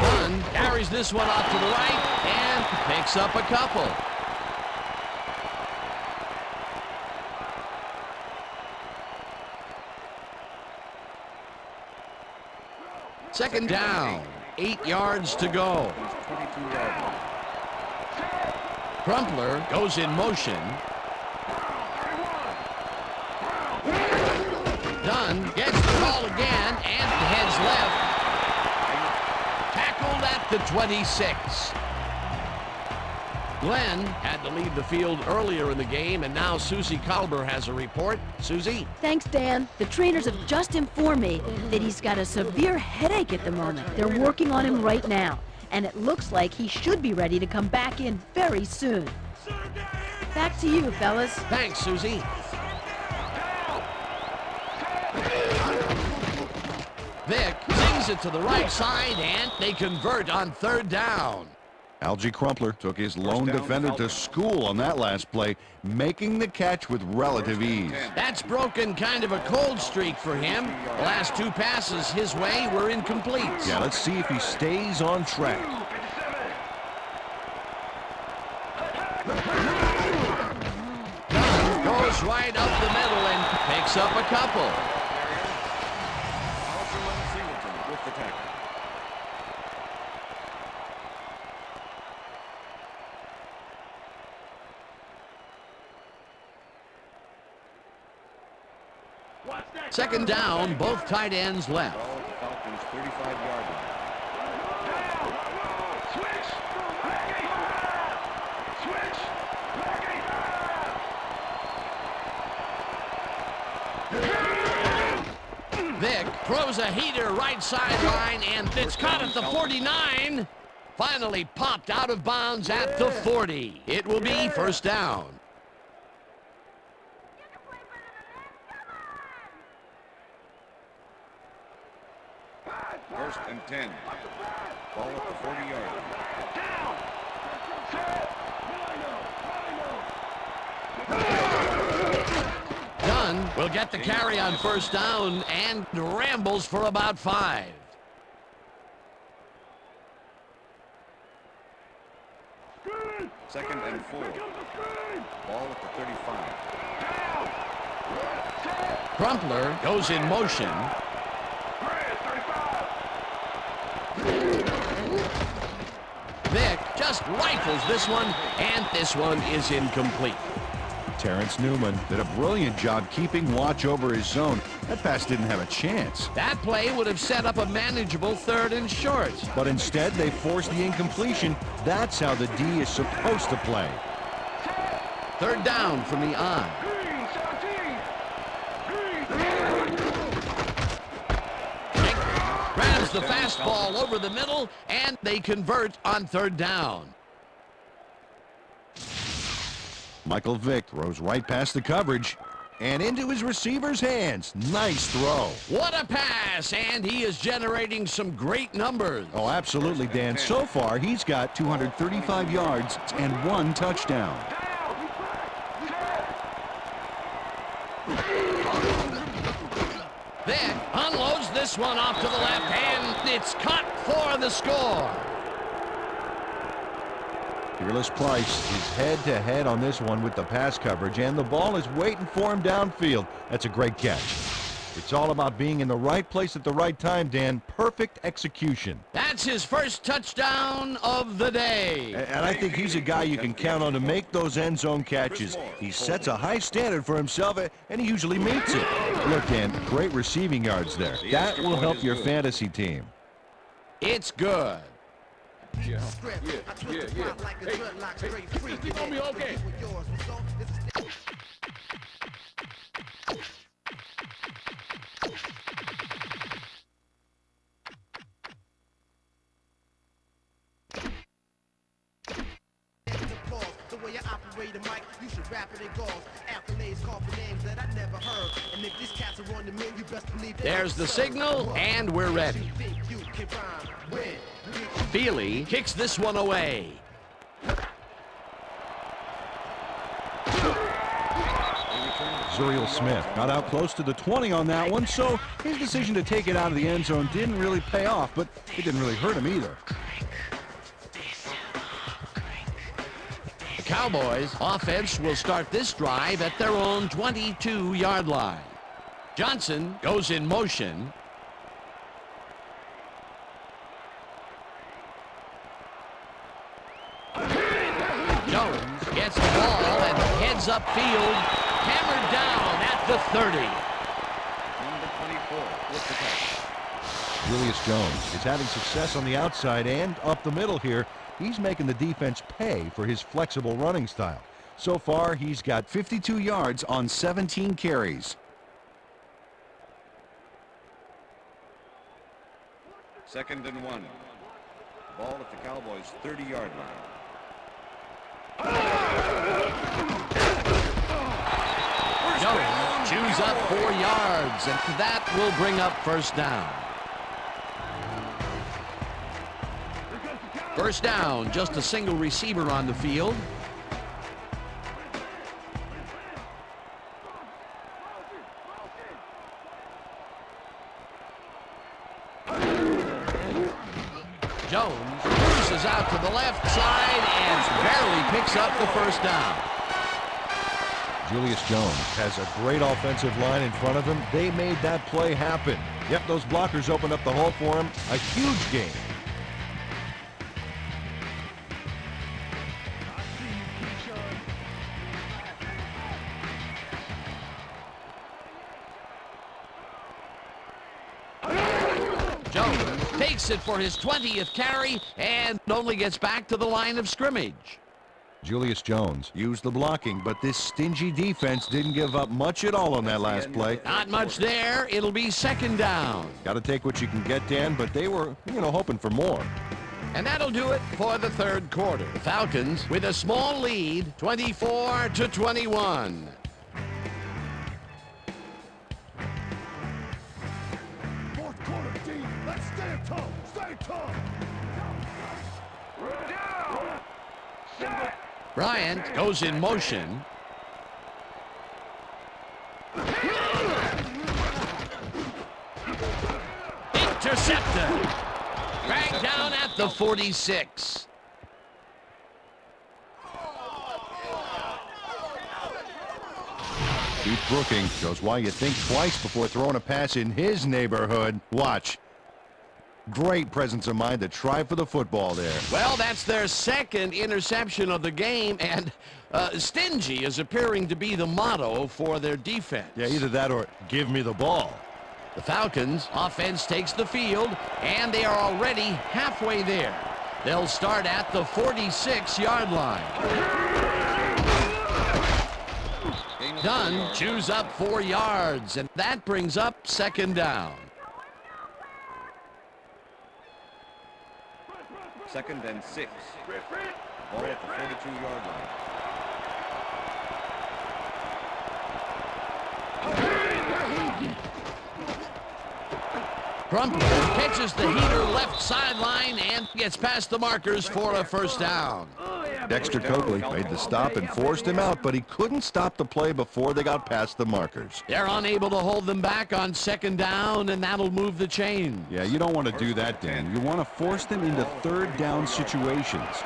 Dunn carries this one off to the right and picks up a couple. Second down, 8 yards to go. Crumpler goes in motion. Dunn gets the ball again and heads left. Tackled at the 26. Glenn had to leave the field earlier in the game, and now Susie Kalber has a report. Susie? Thanks, Dan. The trainers have just informed me that he's got a severe headache at the moment. They're working on him right now, and it looks like he should be ready to come back in very soon. Back to you, fellas. Thanks, Susie. Vic sings it to the right side, and they convert on third down. Algie Crumpler took his lone defender to school on that last play, making the catch with relative ease. That's broken kind of a cold streak for him. The last 2 passes his way were incomplete. Yeah, let's see if he stays on track. Dunn goes right up the middle and picks up a couple. With the tackle. Second down, both tight ends left. Ball at the Falcons' 35-yard line. Vic throws a heater right sideline, and it's caught at the 49. Finally popped out of bounds at the 40. It will be first down. First and 10. Ball at the 40-yard line. Dunn will get the carry on first down and rambles for about 5. Second and 4. Ball at the 35. Crumpler goes in motion. Vic just rifles this one, and this one is incomplete. Terrence Newman did a brilliant job keeping watch over his zone. That pass didn't have a chance. That play would have set up a manageable 3rd and short. But instead, they forced the incompletion. That's how the D is supposed to play. Third down from the I. Grabs the fastball over the middle, and they convert on third down. Michael Vick throws right past the coverage and into his receiver's hands. Nice throw. What a pass, and he is generating some great numbers. Oh, absolutely, Dan. So far, he's got 235 yards and 1 touchdown. Vic unloads this one off to the left, and it's caught for the score. Fearless Price is head-to-head on this one with the pass coverage, and the ball is waiting for him downfield. That's a great catch. It's all about being in the right place at the right time, Dan. Perfect execution. That's his first touchdown of the day. And I think he's a guy you can count on to make those end zone catches. He sets a high standard for himself, and he usually meets it. Look, Dan, great receiving yards there. That will help your fantasy team. It's good. Yeah. Hey, you gonna be okay. way I operate a mic, you should rap it in gauze. Accolades call for names that I never heard. And if these cats are on the menu, you best believe that. There's the signal, and we're ready. Feely kicks this one away. Zuriel Smith got out close to the 20 on that one, so his decision to take it out of the end zone didn't really pay off, but it didn't really hurt him either. The Cowboys offense will start this drive at their own 22-yard line. Johnson goes in motion. Jones gets the ball and heads upfield, hammered down at the 30. Number 24 with the catch. Julius Jones is having success on the outside and up the middle here. He's making the defense pay for his flexible running style. So far, he's got 52 yards on 17 carries. Second and 1. Ball at the Cowboys' 30-yard line. Jones chews up 4 yards, and that will bring up first down. First down, just a single receiver on the field. Jones cruises out to the left side and barely picks up the first down. Julius Jones has a great offensive line in front of him. They made that play happen. Yep, those blockers opened up the hole for him. A huge gain. Jones takes it for his 20th carry and only gets back to the line of scrimmage. Julius Jones used the blocking, but this stingy defense didn't give up much at all on that last play. Not much there. It'll be second down. Got to take what you can get, Dan, but they were, hoping for more. And that'll do it for the third quarter. The Falcons with a small lead, 24-21. Fourth quarter, team. Let's stand tall. Stay tall. Down. Set. Bryant goes in motion. Intercepted. Dragged down at the 46. Keith Brooking shows why you think twice before throwing a pass in his neighborhood. Watch. Great presence of mind to try for the football there. Well, that's their second interception of the game, and stingy is appearing to be the motto for their defense. Yeah, either that or give me the ball. The Falcons offense takes the field, and they are already halfway there. They'll start at the 46-yard line. Dunn chews up 4 yards, and that brings up second down. Second and 6. Ball at the 42-yard line. Crumpler catches the heater left sideline and gets past the markers for a first down. Dexter Coakley made the stop and forced him out, but he couldn't stop the play before they got past the markers. They're unable to hold them back on second down, and that'll move the chain. Yeah, you don't want to do that, Dan. You want to force them into third down situations.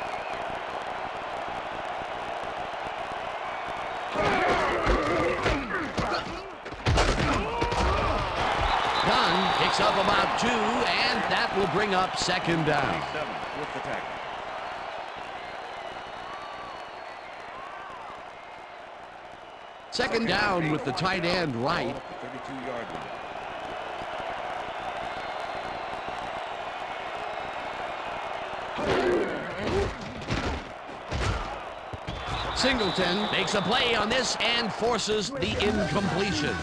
Dunn picks up about 2, and that will bring up second down. With the tackle. Second down with the tight end right. 32-yard line. Singleton makes a play on this and forces the incompletion.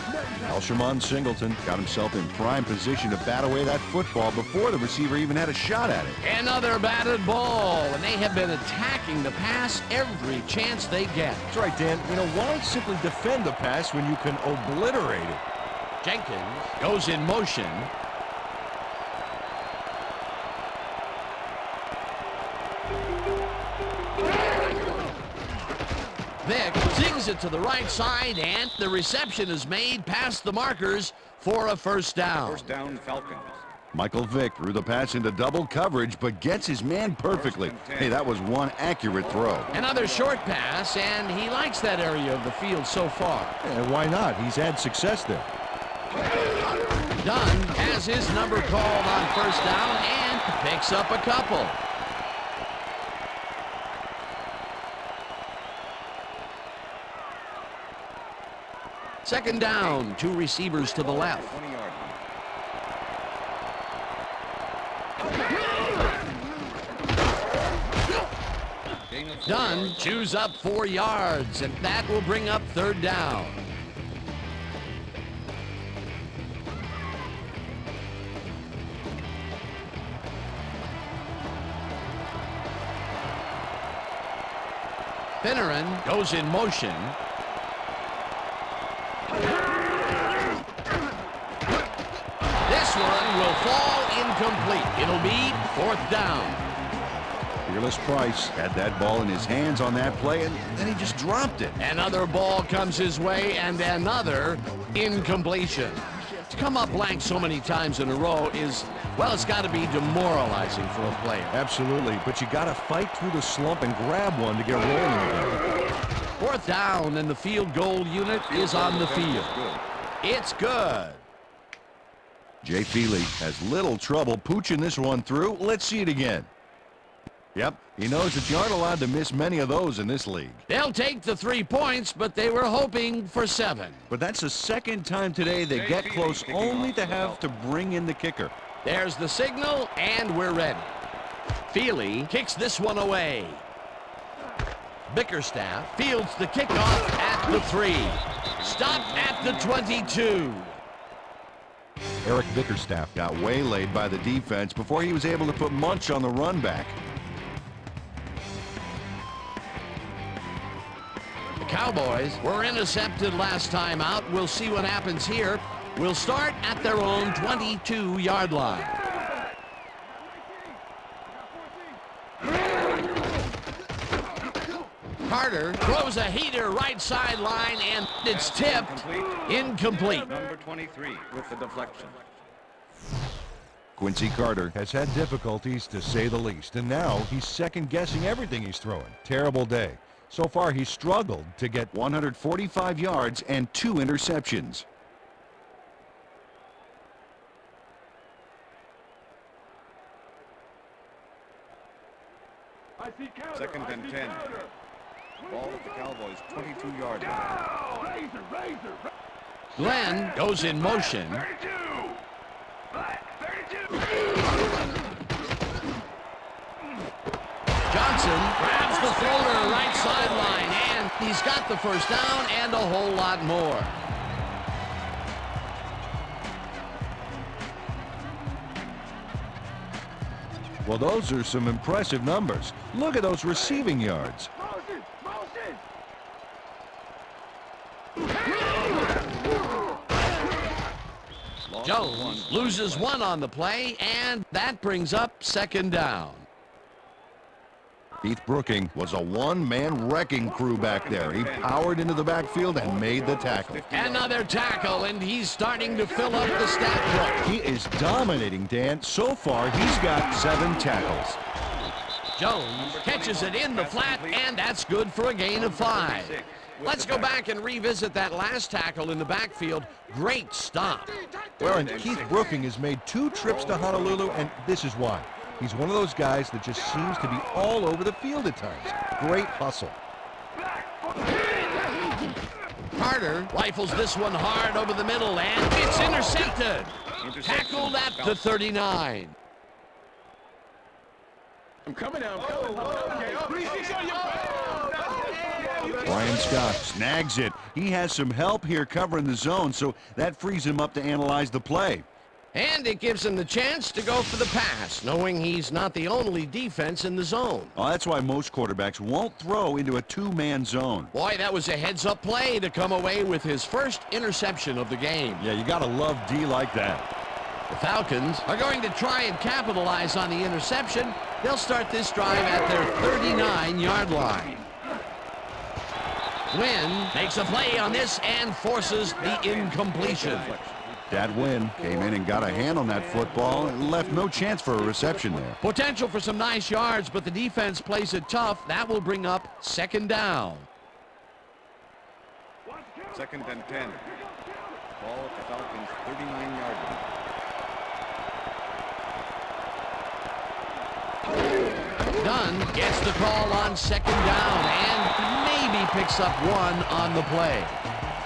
Alshimon Singleton got himself in prime position to bat away that football before the receiver even had a shot at it. Another batted ball, and they have been attacking the pass every chance they get. That's right, Dan. You know, why simply defend the pass when you can obliterate it? Jenkins goes in motion. Vick zings it to the right side, and the reception is made past the markers for a first down. First down, Falcons. Michael Vick threw the pass into double coverage, but gets his man perfectly. Hey, that was one accurate throw. Another short pass, and he likes that area of the field so far. And why not? He's had success there. Dunn has his number called on first down and picks up a couple. Second down, 2 receivers to the left. 20-yard line. Dunn chews up 4 yards, and that will bring up third down. Finneran goes in motion. This one will fall incomplete. It'll be fourth down. Fearless Price had that ball in his hands on that play, and then he just dropped it. Another ball comes his way, and another incompletion. To come up blank so many times in a row is, well, it's got to be demoralizing for a player. Absolutely, but you got to fight through the slump and grab one to get rolling again. Fourth down, and the field goal unit is on the field. It's good. Jay Feely has little trouble pooching this one through. Let's see it again. Yep, he knows that you aren't allowed to miss many of those in this league. They'll take the 3 points, but they were hoping for 7. But that's the second time today they get close only to have to bring in the kicker. There's the signal, and we're ready. Feely kicks this one away. Bickerstaff fields the kickoff at the 3. Stopped at the 22. Eric Bickerstaff got waylaid by the defense before he was able to put Munch on the run back. The Cowboys were intercepted last time out. We'll see what happens here. We'll start at their own 22-yard line. Carter throws a heater right sideline, and it's tipped. Incomplete. Number 23 with the deflection. Quincy Carter has had difficulties, to say the least, and now he's second-guessing everything he's throwing. Terrible day. So far, he's struggled to get 145 yards and 2 interceptions. Second and 10. Ball at the Cowboys' 22-yard line. Glenn goes in motion. Johnson grabs the floater right sideline, and he's got the first down and a whole lot more. Well, those are some impressive numbers. Look at those receiving yards. Jones loses 1 on the play, and that brings up second down. Keith Brooking was a one-man wrecking crew back there. He powered into the backfield and made the tackle. Another tackle, and he's starting to fill up the stat book. He is dominating, Dan. So far, he's got 7 tackles. Jones catches it in the flat, and that's good for a gain of 5. Let's go back and revisit that last tackle in the backfield. Great stop. Well, and Keith Brooking has made 2 trips to Honolulu, and this is why. He's one of those guys that just seems to be all over the field at times. Great hustle. Carter rifles this one hard over the middle, and it's intercepted. Tackled at the 39. I'm coming now. I'm coming. Okay. Brian Scott snags it. He has some help here covering the zone, so that frees him up to analyze the play. And it gives him the chance to go for the pass, knowing he's not the only defense in the zone. Well, that's why most quarterbacks won't throw into a two-man zone. Boy, that was a heads-up play to come away with his first interception of the game. Yeah, you gotta love D like that. The Falcons are going to try and capitalize on the interception. They'll start this drive at their 39-yard line. Wynn makes a play on this and forces the incompletion. That Wynn came in and got a hand on that football and left no chance for a reception there. Potential for some nice yards, but the defense plays it tough. That will bring up second down. 2nd and 10. Ball at the Falcons' 39-yard line. Dunn gets the call on second down and maybe picks up one on the play.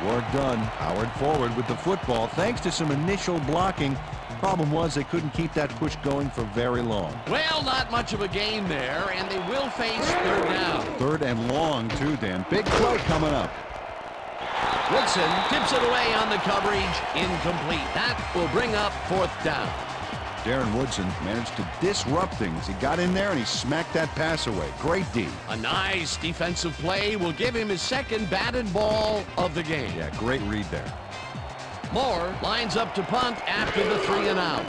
Work done. Powered forward with the football thanks to some initial blocking. Problem was they couldn't keep that push going for very long. Well, not much of a gain there, and they will face third down. Third and long, too, Dan. Big play coming up. Woodson tips it away on the coverage. Incomplete. That will bring up fourth down. Darren Woodson managed to disrupt things. He got in there and he smacked that pass away. Great D. A nice defensive play will give him his second batted ball of the game. Yeah, great read there. Moore lines up to punt after the 3 and out.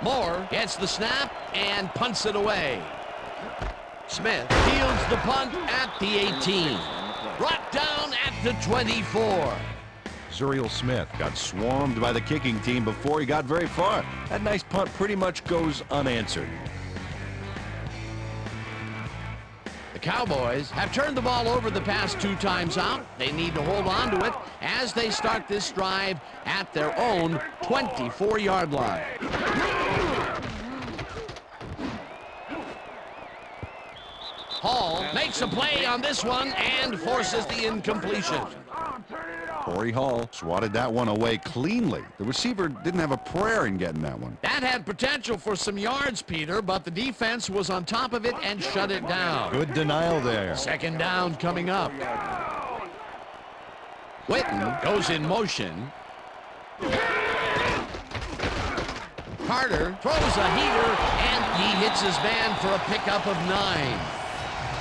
Moore gets the snap and punts it away. Smith fields the punt at the 18. Brought down at the 24. Zuriel Smith got swarmed by the kicking team before he got very far. That nice punt pretty much goes unanswered. The Cowboys have turned the ball over the past 2 times out. They need to hold on to it as they start this drive at their own 24-yard line. Hall makes a play on this one and forces the incompletion. Corey Hall swatted that one away cleanly. The receiver didn't have a prayer in getting that one. That had potential for some yards, Peter, but the defense was on top of it and shut it down. Good denial there. Second down coming up. Witten goes in motion. Carter throws a heater, and he hits his man for a pickup of 9.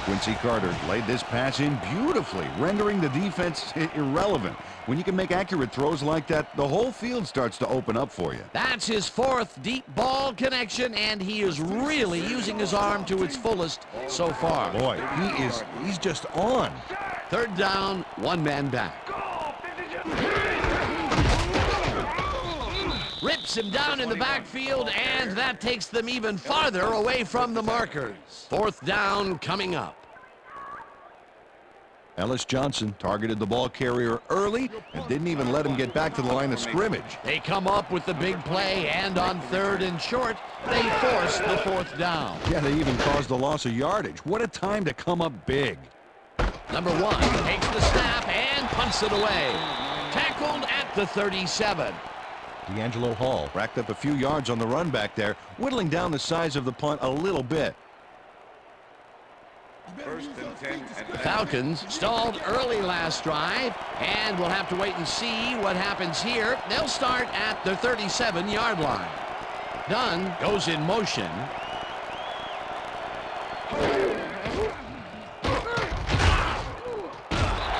Quincy Carter laid this pass in beautifully, rendering the defense irrelevant. When you can make accurate throws like that, the whole field starts to open up for you. That's his 4th deep ball connection, and he is really using his arm to its fullest so far. Boy, he's just on. Third down, 1 man back. Rips him down in the backfield, and that takes them even farther away from the markers. 4th down coming up. Ellis Johnson targeted the ball carrier early and didn't even let him get back to the line of scrimmage. They come up with the big play, and on 3rd and short, they force the 4th down. Yeah, they even caused a loss of yardage. What a time to come up big. Number 1 takes the snap and punts it away. Tackled at the 37. D'Angelo Hall racked up a few yards on the run back there, whittling down the size of the punt a little bit. 1st and 10. The Falcons stalled early last drive, and we'll have to wait and see what happens here. They'll start at their 37-yard line. Dunn goes in motion.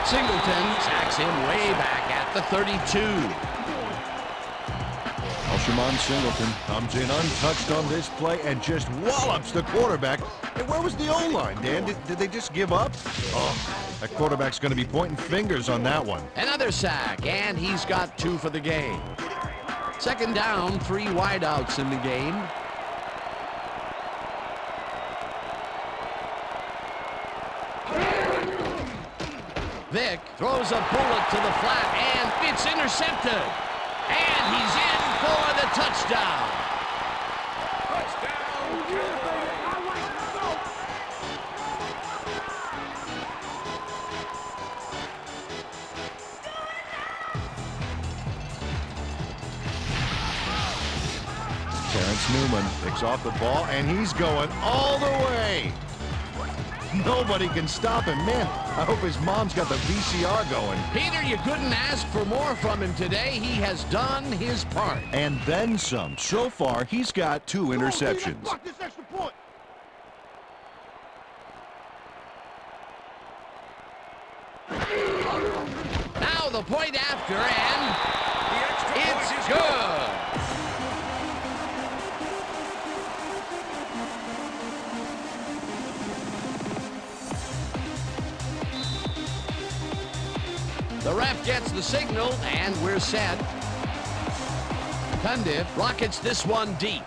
Singleton sacks him way back at the 32. Alshimon Singleton comes in untouched on this play and just wallops the quarterback. And where was the O-line, Dan? Did they just give up? Oh, that quarterback's going to be pointing fingers on that one. Another sack, and he's got 2 for the game. Second down, 3 wideouts in the game. Vick throws a bullet to the flat, and it's intercepted. And he's in for the touchdown. Terrence Newman picks off the ball, and he's going all the way. Nobody can stop him. Man, I hope his mom's got the VCR going. Peter, you couldn't ask for more from him today. He has done his part. And then some. So far, he's got 2 interceptions. Block this extra point. Now the point after, and it's good. The ref gets the signal, and we're set. Cundiff rockets this one deep.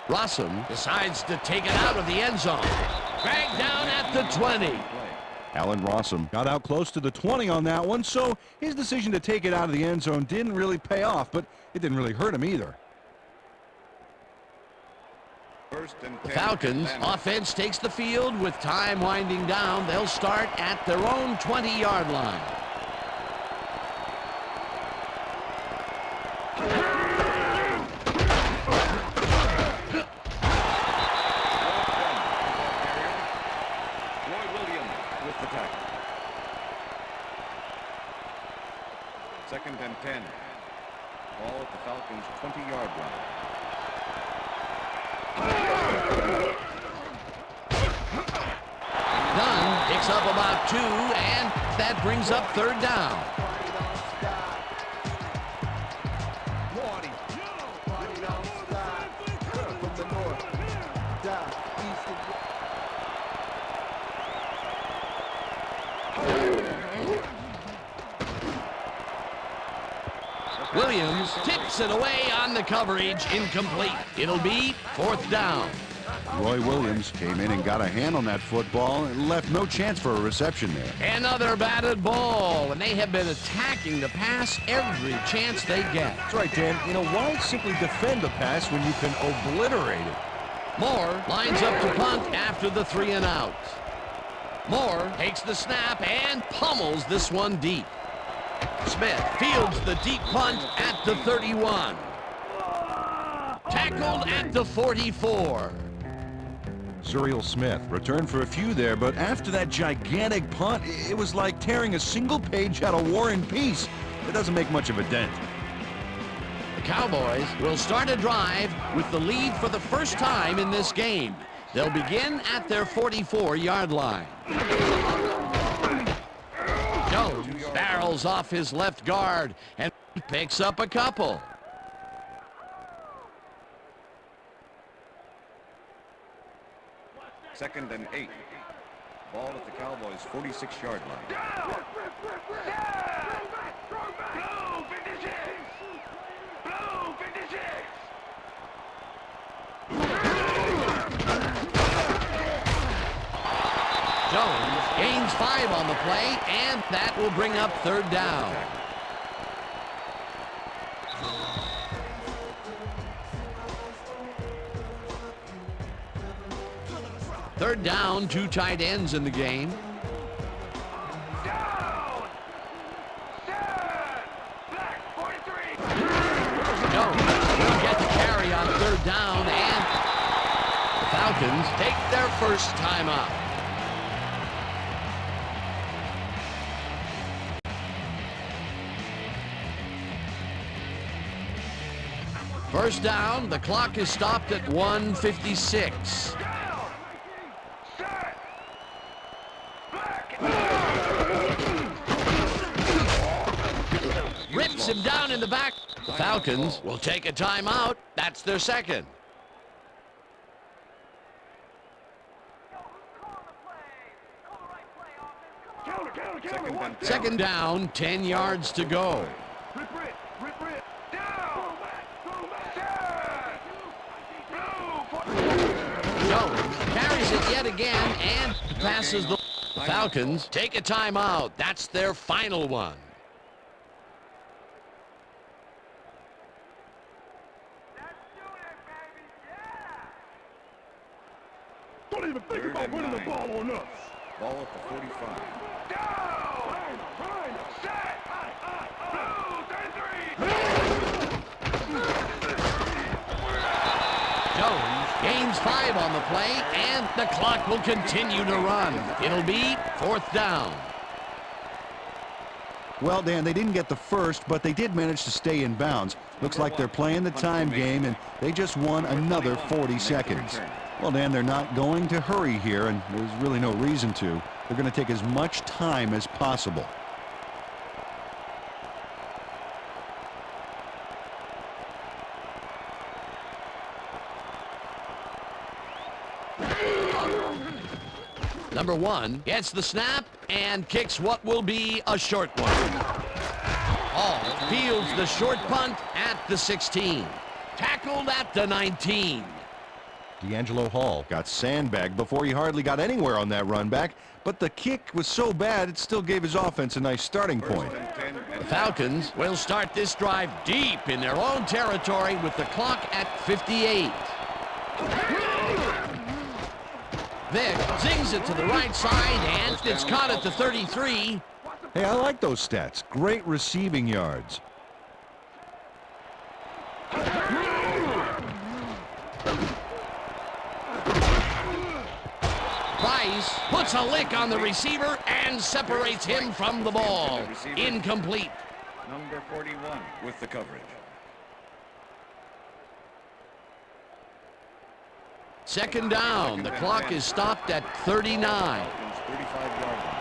Rossum decides to take it out of the end zone. Dragged down at the 20. Allen Rossum got out close to the 20 on that one, so his decision to take it out of the end zone didn't really pay off, but it didn't really hurt him either. The Falcons offense takes the field with time winding down. They'll start at their own 20-yard line. With the tackle. 2nd and 10. Ball at the Falcons' 20-yard line. Dunn picks up about 2, and that brings up 3rd down. Williams tips it away on the coverage, incomplete. It'll be 4th down. Roy Williams came in and got a hand on that football and left no chance for a reception there. Another batted ball, and they have been attacking the pass every chance they get. That's right, Dan. You know, why simply defend the pass when you can obliterate it? Moore lines up to punt after the 3 and out. Moore takes the snap and pummels this one deep. Smith fields the deep punt at the 31. Tackled at the 44. Zuriel Smith returned for a few there, but after that gigantic punt, it was like tearing a single page out of War and Peace. It doesn't make much of a dent. The Cowboys will start a drive with the lead for the first time in this game. They'll begin at their 44-yard line. Jones barrels off his left guard and picks up a couple. Second and 8. Ball at the Cowboys' 46-yard line. Jones gains 5 on the play, and that will bring up 3rd down. Third down, 2 tight ends in the game. Jones will get the carry on 3rd down, and the Falcons take their first time out. First down, the clock is stopped at 1:56. Rips him down in the back. The Falcons will take a timeout. That's their second. Second down, 10 yards to go. Jones carries it yet again and passes the Falcons. Take a timeout. That's their final one. Don't even think about running the ball on us. Ball at the 45. Jones Gains 5 on the play, and the clock will continue to run. It'll be 4th down. Well, Dan, they didn't get the first, but they did manage to stay in bounds. Looks like they're playing the time game, and they just won another 40 seconds. Well, Dan, they're not going to hurry here, and there's really no reason to. They're going to take as much time as possible. Number 1 gets the snap and kicks what will be a short one. Hall fields the short punt at the 16. Tackled at the 19. D'Angelo Hall got sandbagged before he hardly got anywhere on that run back, but the kick was so bad it still gave his offense a nice starting point. The Falcons will start this drive deep in their own territory with the clock at 58. Vick zings it to the right side, and it's caught at the 33. Hey, I like those stats. Great receiving yards. Price puts a lick on the receiver and separates him from the ball. Incomplete. Number 41 with the coverage. Second down. The clock is stopped at 39. 35-yard line.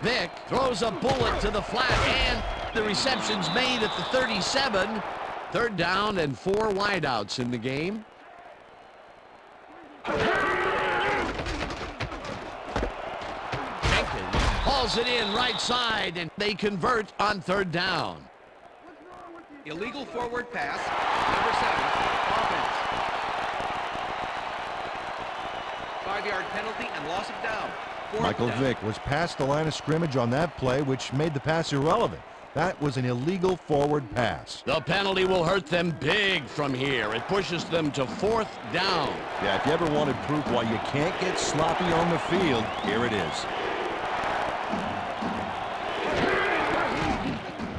Vick throws a bullet to the flat, and the reception's made at the 37. Third down and 4 wideouts in the game. Jenkins hauls it in right side, and they convert on third down. Illegal forward pass. Number 7, offense. 5-yard penalty and loss of down. Michael Vick was past the line of scrimmage on that play, which made the pass irrelevant. That was an illegal forward pass. The penalty will hurt them big from here. It pushes them to 4th down. Yeah, if you ever wanted proof why you can't get sloppy on the field, here it is.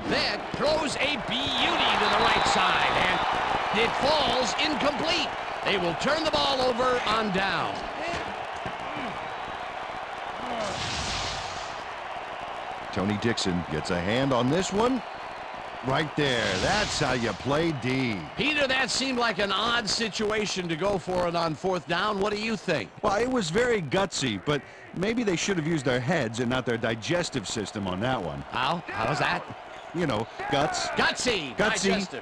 Vick throws a beauty to the right side, and it falls incomplete. They will turn the ball over on down. Tony Dixon gets a hand on this one. Right there. That's how you play D. Peter, that seemed like an odd situation to go for it on 4th down. What do you think? Well, it was very gutsy, but maybe they should have used their heads and not their digestive system on that one. How? How's that? You know, guts. Gutsy.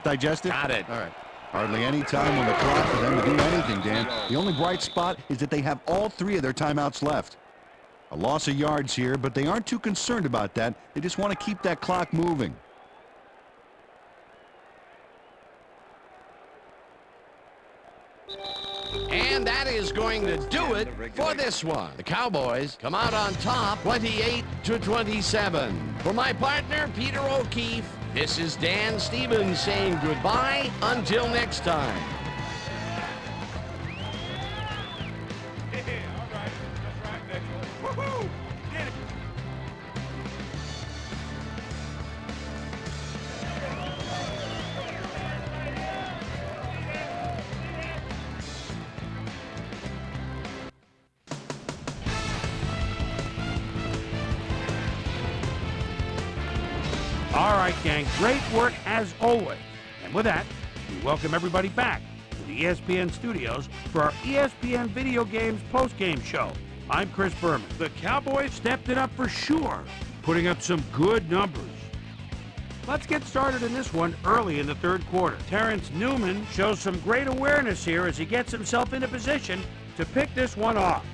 Digestive. Got it. All right. Hardly any time on the clock for them to do anything, Dan. The only bright spot is that they have all 3 of their timeouts left. A loss of yards here, but they aren't too concerned about that. They just want to keep that clock moving. And that is going to do it for this one. The Cowboys come out on top, 28-27. For my partner, Peter O'Keefe, this is Dan Stevens saying goodbye until next time. All right, gang, great work as always. And with that, we welcome everybody back to the ESPN studios for our ESPN Video Games post-game show. I'm Chris Berman. The Cowboys stepped it up for sure, putting up some good numbers. Let's get started in this one early in the third quarter. Terrence Newman shows some great awareness here as he gets himself into position to pick this one off.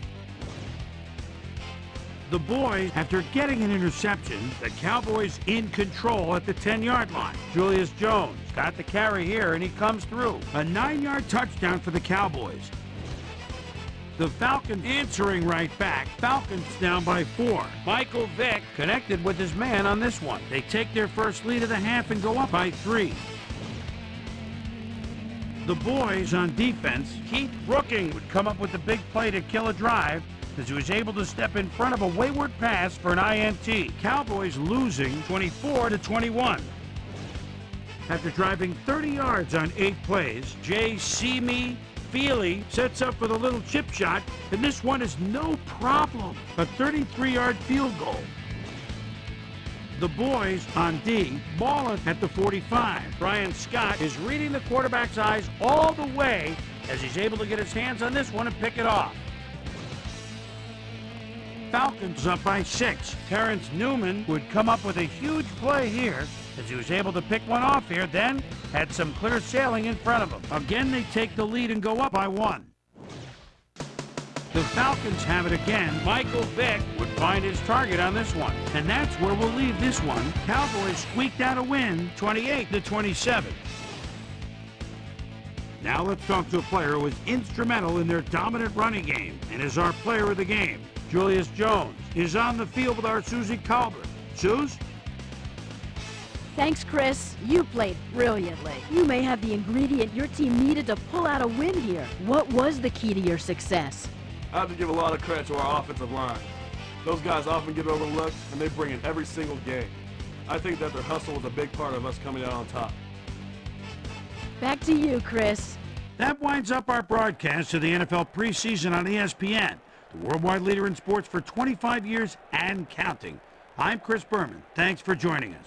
The boys, after getting an interception, the Cowboys in control at the 10-yard line. Julius Jones got the carry here, and he comes through. A 9-yard touchdown for the Cowboys. The Falcons answering right back. Falcons down by 4. Michael Vick connected with his man on this one. They take their first lead of the half and go up by 3. The boys on defense, Keith Brooking would come up with the big play to kill a drive. as he was able to step in front of a wayward pass for an INT. Cowboys losing 24-21. After driving 30 yards on 8 plays, Jay See-Me Feely sets up with a little chip shot, and this one is no problem. A 33-yard field goal. The boys on D, balling at the 45. Brian Scott is reading the quarterback's eyes all the way as he's able to get his hands on this one and pick it off. Falcons up by 6. Terrence Newman would come up with a huge play here as he was able to pick one off here, then had some clear sailing in front of him. Again, they take the lead and go up by 1. The Falcons have it again. Michael Vick would find his target on this one. And that's where we'll leave this one. Cowboys squeaked out a win, 28-27. Now let's talk to a player who was instrumental in their dominant running game and is our player of the game. Julius Jones is on the field with our Susie Colbert. Suze? Thanks, Chris. You played brilliantly. You may have the ingredient your team needed to pull out a win here. What was the key to your success? I have to give a lot of credit to our offensive line. Those guys often get overlooked, and they bring it every single game. I think that their hustle was a big part of us coming out on top. Back to you, Chris. That winds up our broadcast of the NFL preseason on ESPN, the worldwide leader in sports for 25 years and counting. I'm Chris Berman. Thanks for joining us.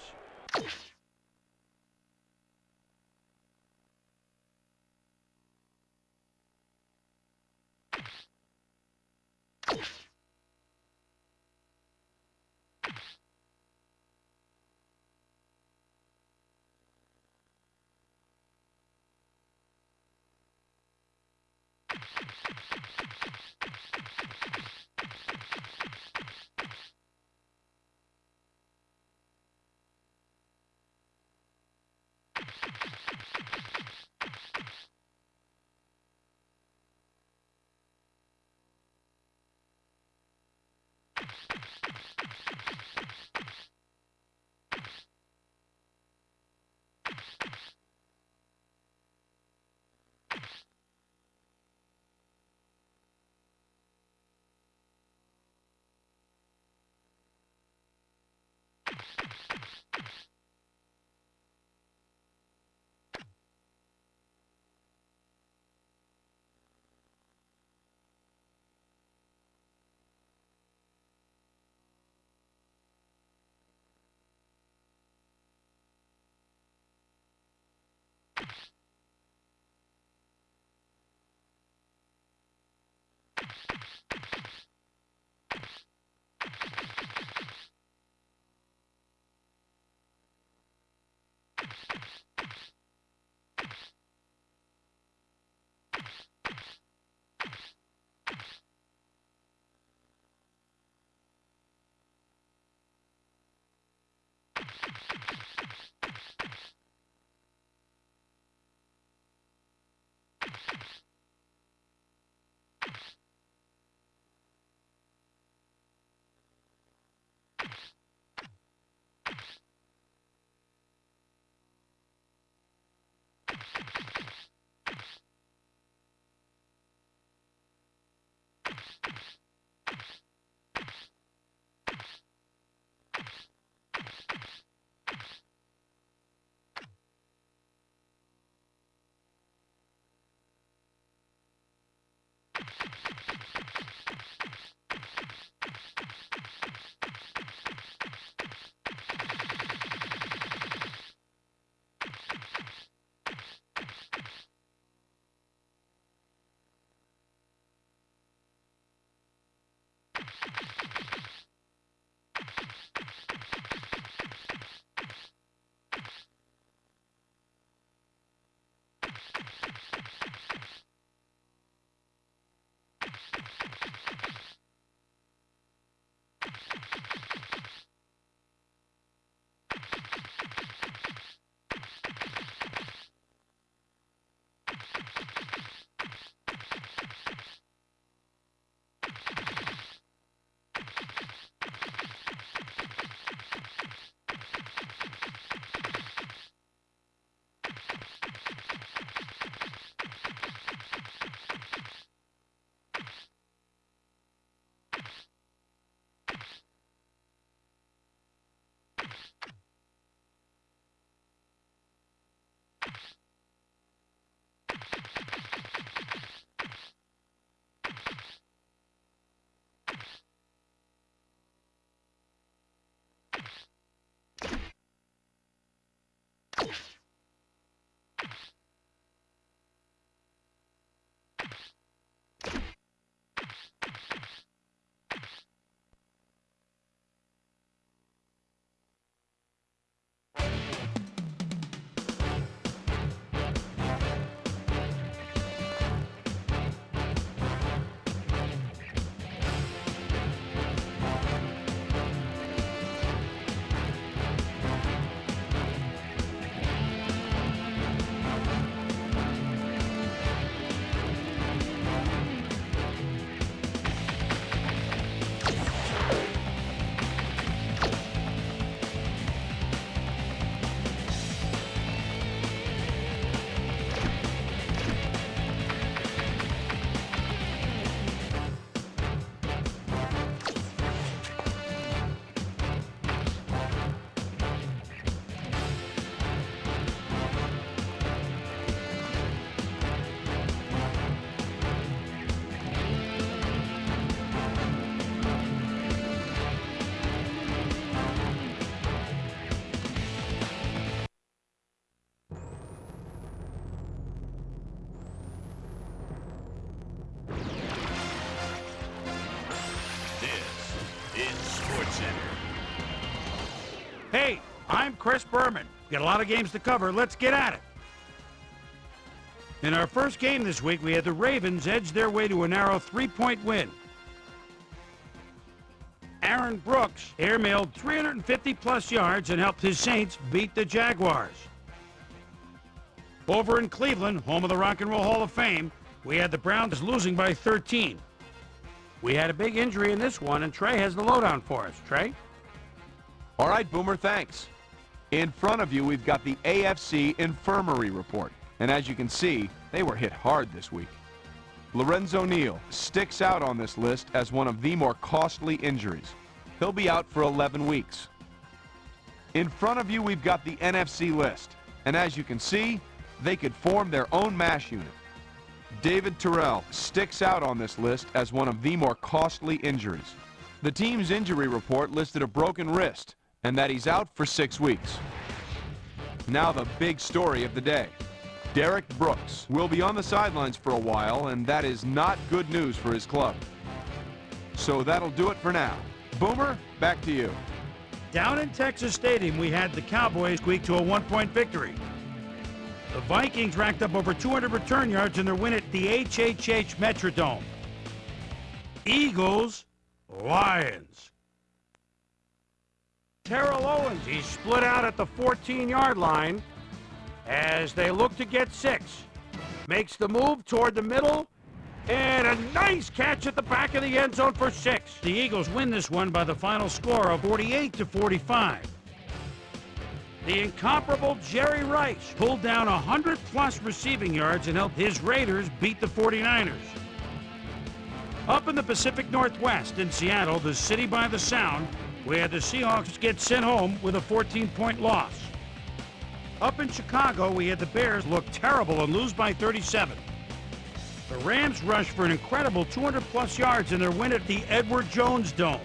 I'm Chris Berman. Got a lot of games to cover. Let's get at it. In our first game this week, we had the Ravens edge their way to a narrow 3-point win. Aaron Brooks airmailed 350-plus yards and helped his Saints beat the Jaguars. Over in Cleveland, home of the Rock and Roll Hall of Fame, we had the Browns losing by 13. We had a big injury in this one, and Trey has the lowdown for us. Trey? All right, Boomer, thanks. In front of you, we've got the AFC Infirmary Report. And as you can see, they were hit hard this week. Lorenzo Neal sticks out on this list as one of the more costly injuries. He'll be out for 11 weeks. In front of you, we've got the NFC list. And as you can see, they could form their own MASH unit. David Terrell sticks out on this list as one of the more costly injuries. The team's injury report listed a broken wrist and that he's out for 6 weeks. Now the big story of the day. Derek Brooks will be on the sidelines for a while, and that is not good news for his club. So that'll do it for now. Boomer, back to you. Down in Texas Stadium, we had the Cowboys squeak to a 1-point victory. The Vikings racked up over 200 return yards in their win at the HHH Metrodome. Eagles, Lions. Terrell Owens, he split out at the 14-yard line as they look to get 6. Makes the move toward the middle, and a nice catch at the back of the end zone for 6. The Eagles win this one by the final score of 48-45. The incomparable Jerry Rice pulled down 100-plus receiving yards and helped his Raiders beat the 49ers. Up in the Pacific Northwest in Seattle, the city by the Sound, we had the Seahawks get sent home with a 14-point loss. Up in Chicago, we had the Bears look terrible and lose by 37. The Rams rushed for an incredible 200-plus yards in their win at the Edward Jones Dome.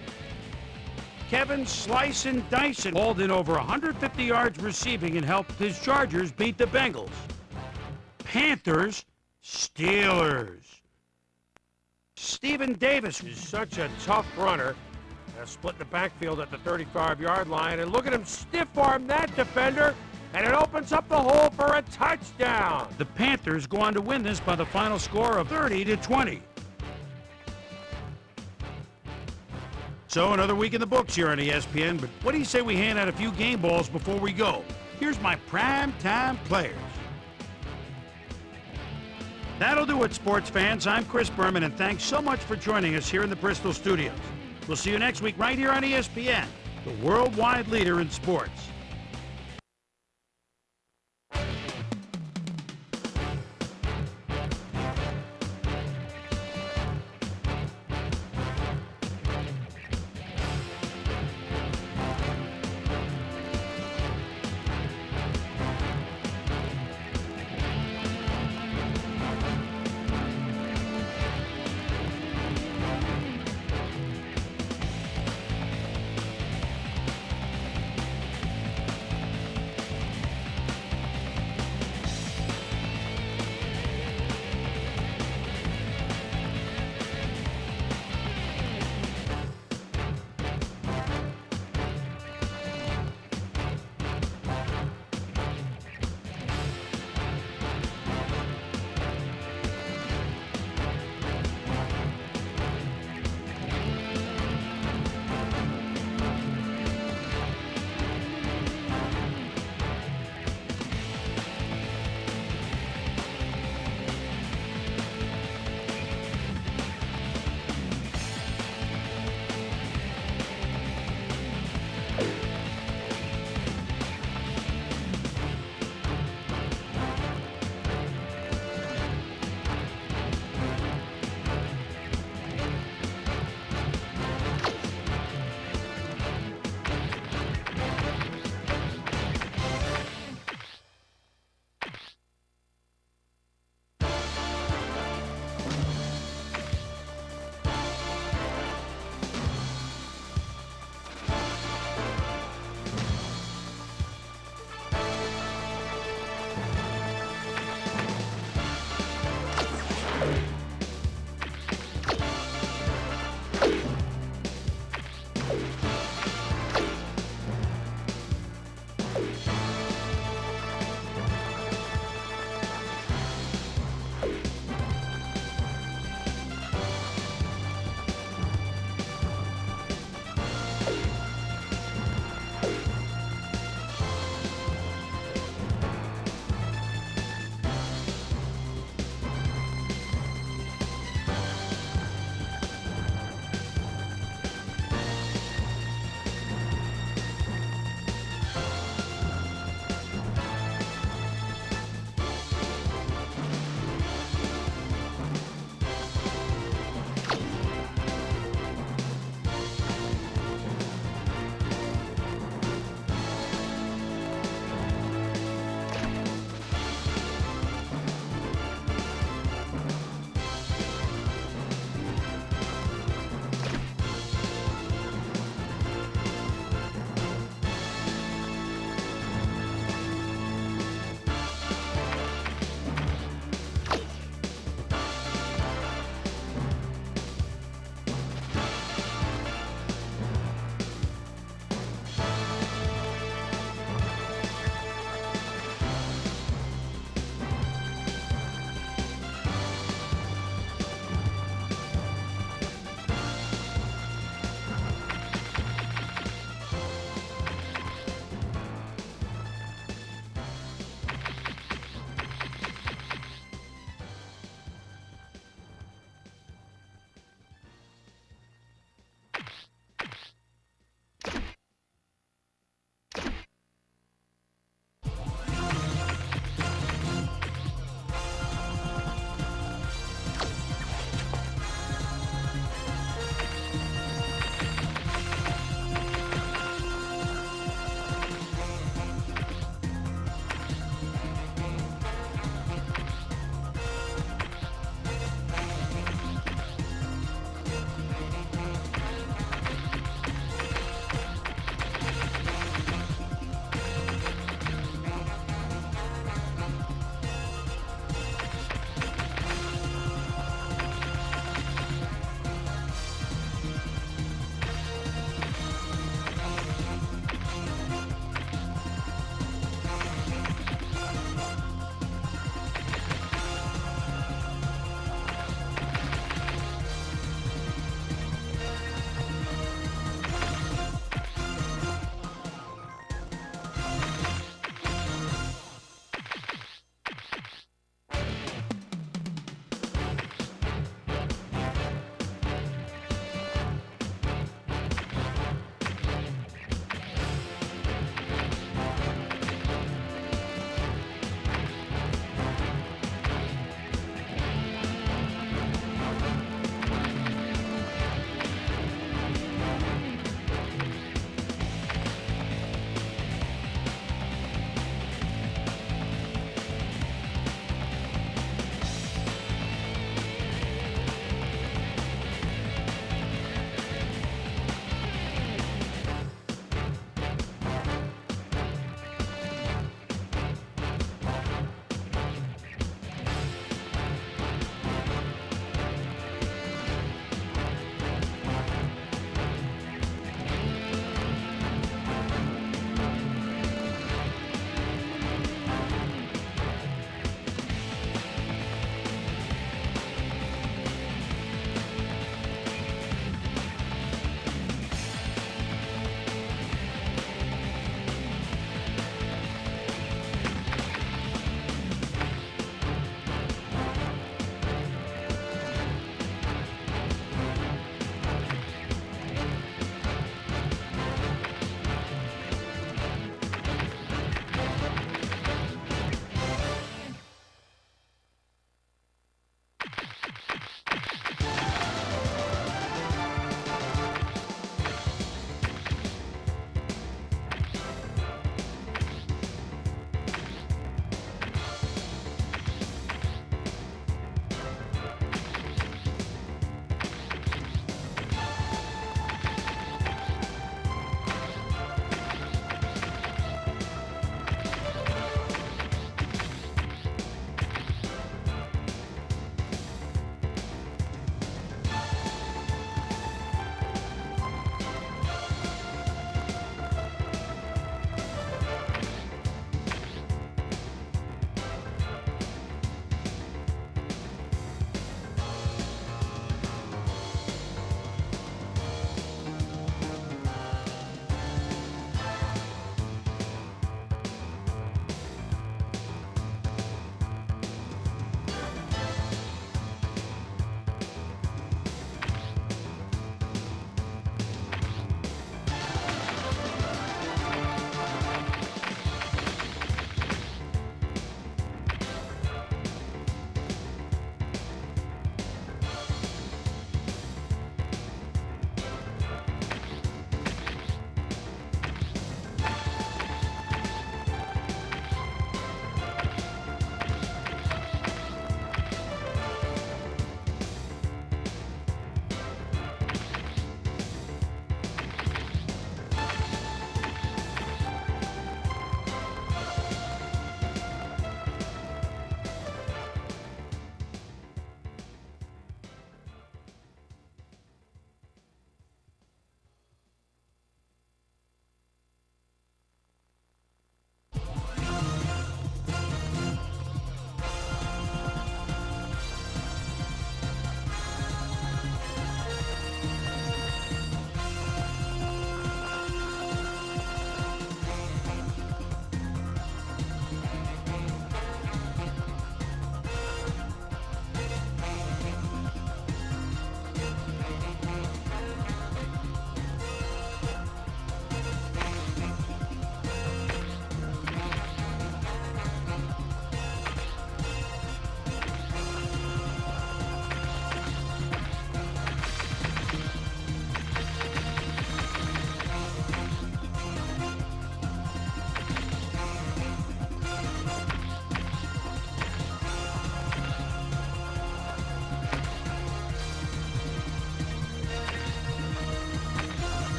Kevin Slice and Dyson hauled in over 150 yards receiving and helped his Chargers beat the Bengals. Panthers, Steelers. Stephen Davis is such a tough runner. Split the backfield at the 35-yard line, and look at him stiff-arm that defender, and it opens up the hole for a touchdown. The Panthers go on to win this by the final score of 30-20. So another week in the books here on ESPN, but what do you say we hand out a few game balls before we go? Here's my prime-time players. That'll do it, sports fans. I'm Chris Berman, and thanks so much for joining us here in the Bristol studios. We'll see you next week right here on ESPN, the worldwide leader in sports.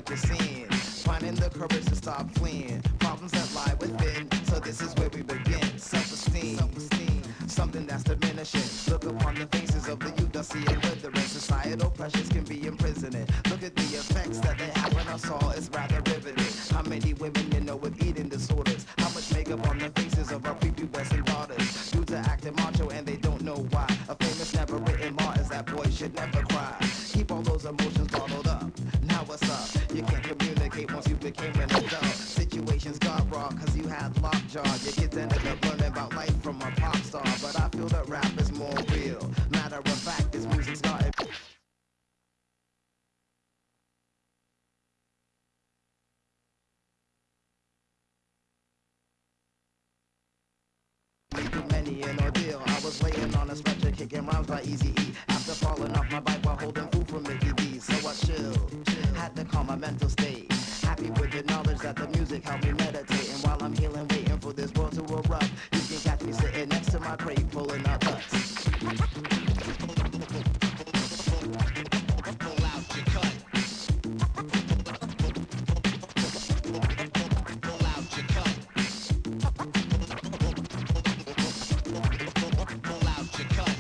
what you're seeing. Finding the courage to stop fleeing. Problems that lie within. So this is where we begin. Self-esteem. Something that's diminishing. Look upon the faces of the youth that see it withering. Societal pressures can be imprisoning. Look at the effects that they have on us all. It's rather riveting. How many women you know with eating disorders? How much makeup on the faces of our prepubescent daughters? Dudes are acting macho and they don't know why. A famous never written law is that boys should never cry. Keep all those emotions bottled up. Now what's up? You can't communicate once you became an adult. Situations got raw cause you had lockjaw. Your kids ended up learning about life from a pop star. But I feel that rap is more real. Matter of fact, this music's got it. Many an ordeal. I was laying on a stretcher kicking rhymes by Eazy-E. After falling off my bike while holding food from Mickey D's. So I chilled, had to calm my mental state. Happy with the knowledge that the music helped me meditate. And while I'm healing, waiting for this world to erupt, you can catch me sitting next to my crate pulling out guts. Pull out your cut. Pull out your cut. Pull out your cut.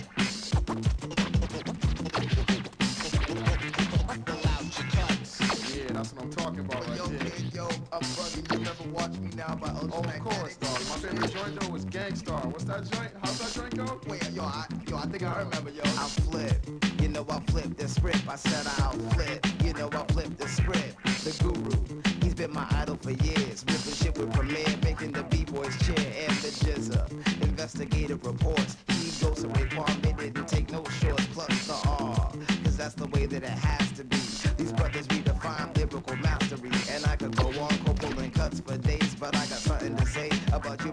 Pull out your cuts. Yeah, that's what I'm talking about right there. Yo, buddy, you never watch me now by Ultra Of course, dog. My favorite joint though was Gangstar. What's that joint? How's that joint go? Wait, I think I remember, yo. I'll flip, you know I flip the script. I said I'll flip, you know I flip the script. The guru, he's been my idol for years. Ripping shit with Premier, making the B-boys cheer. And the jizzer, investigative reports. He goes to Raekwon, they didn't take no shorts. Plus the R, cause that's the way that it has to be. These brothers redefine lyrical mastery. And I could go on pulling cuts for days, but I got something to say about you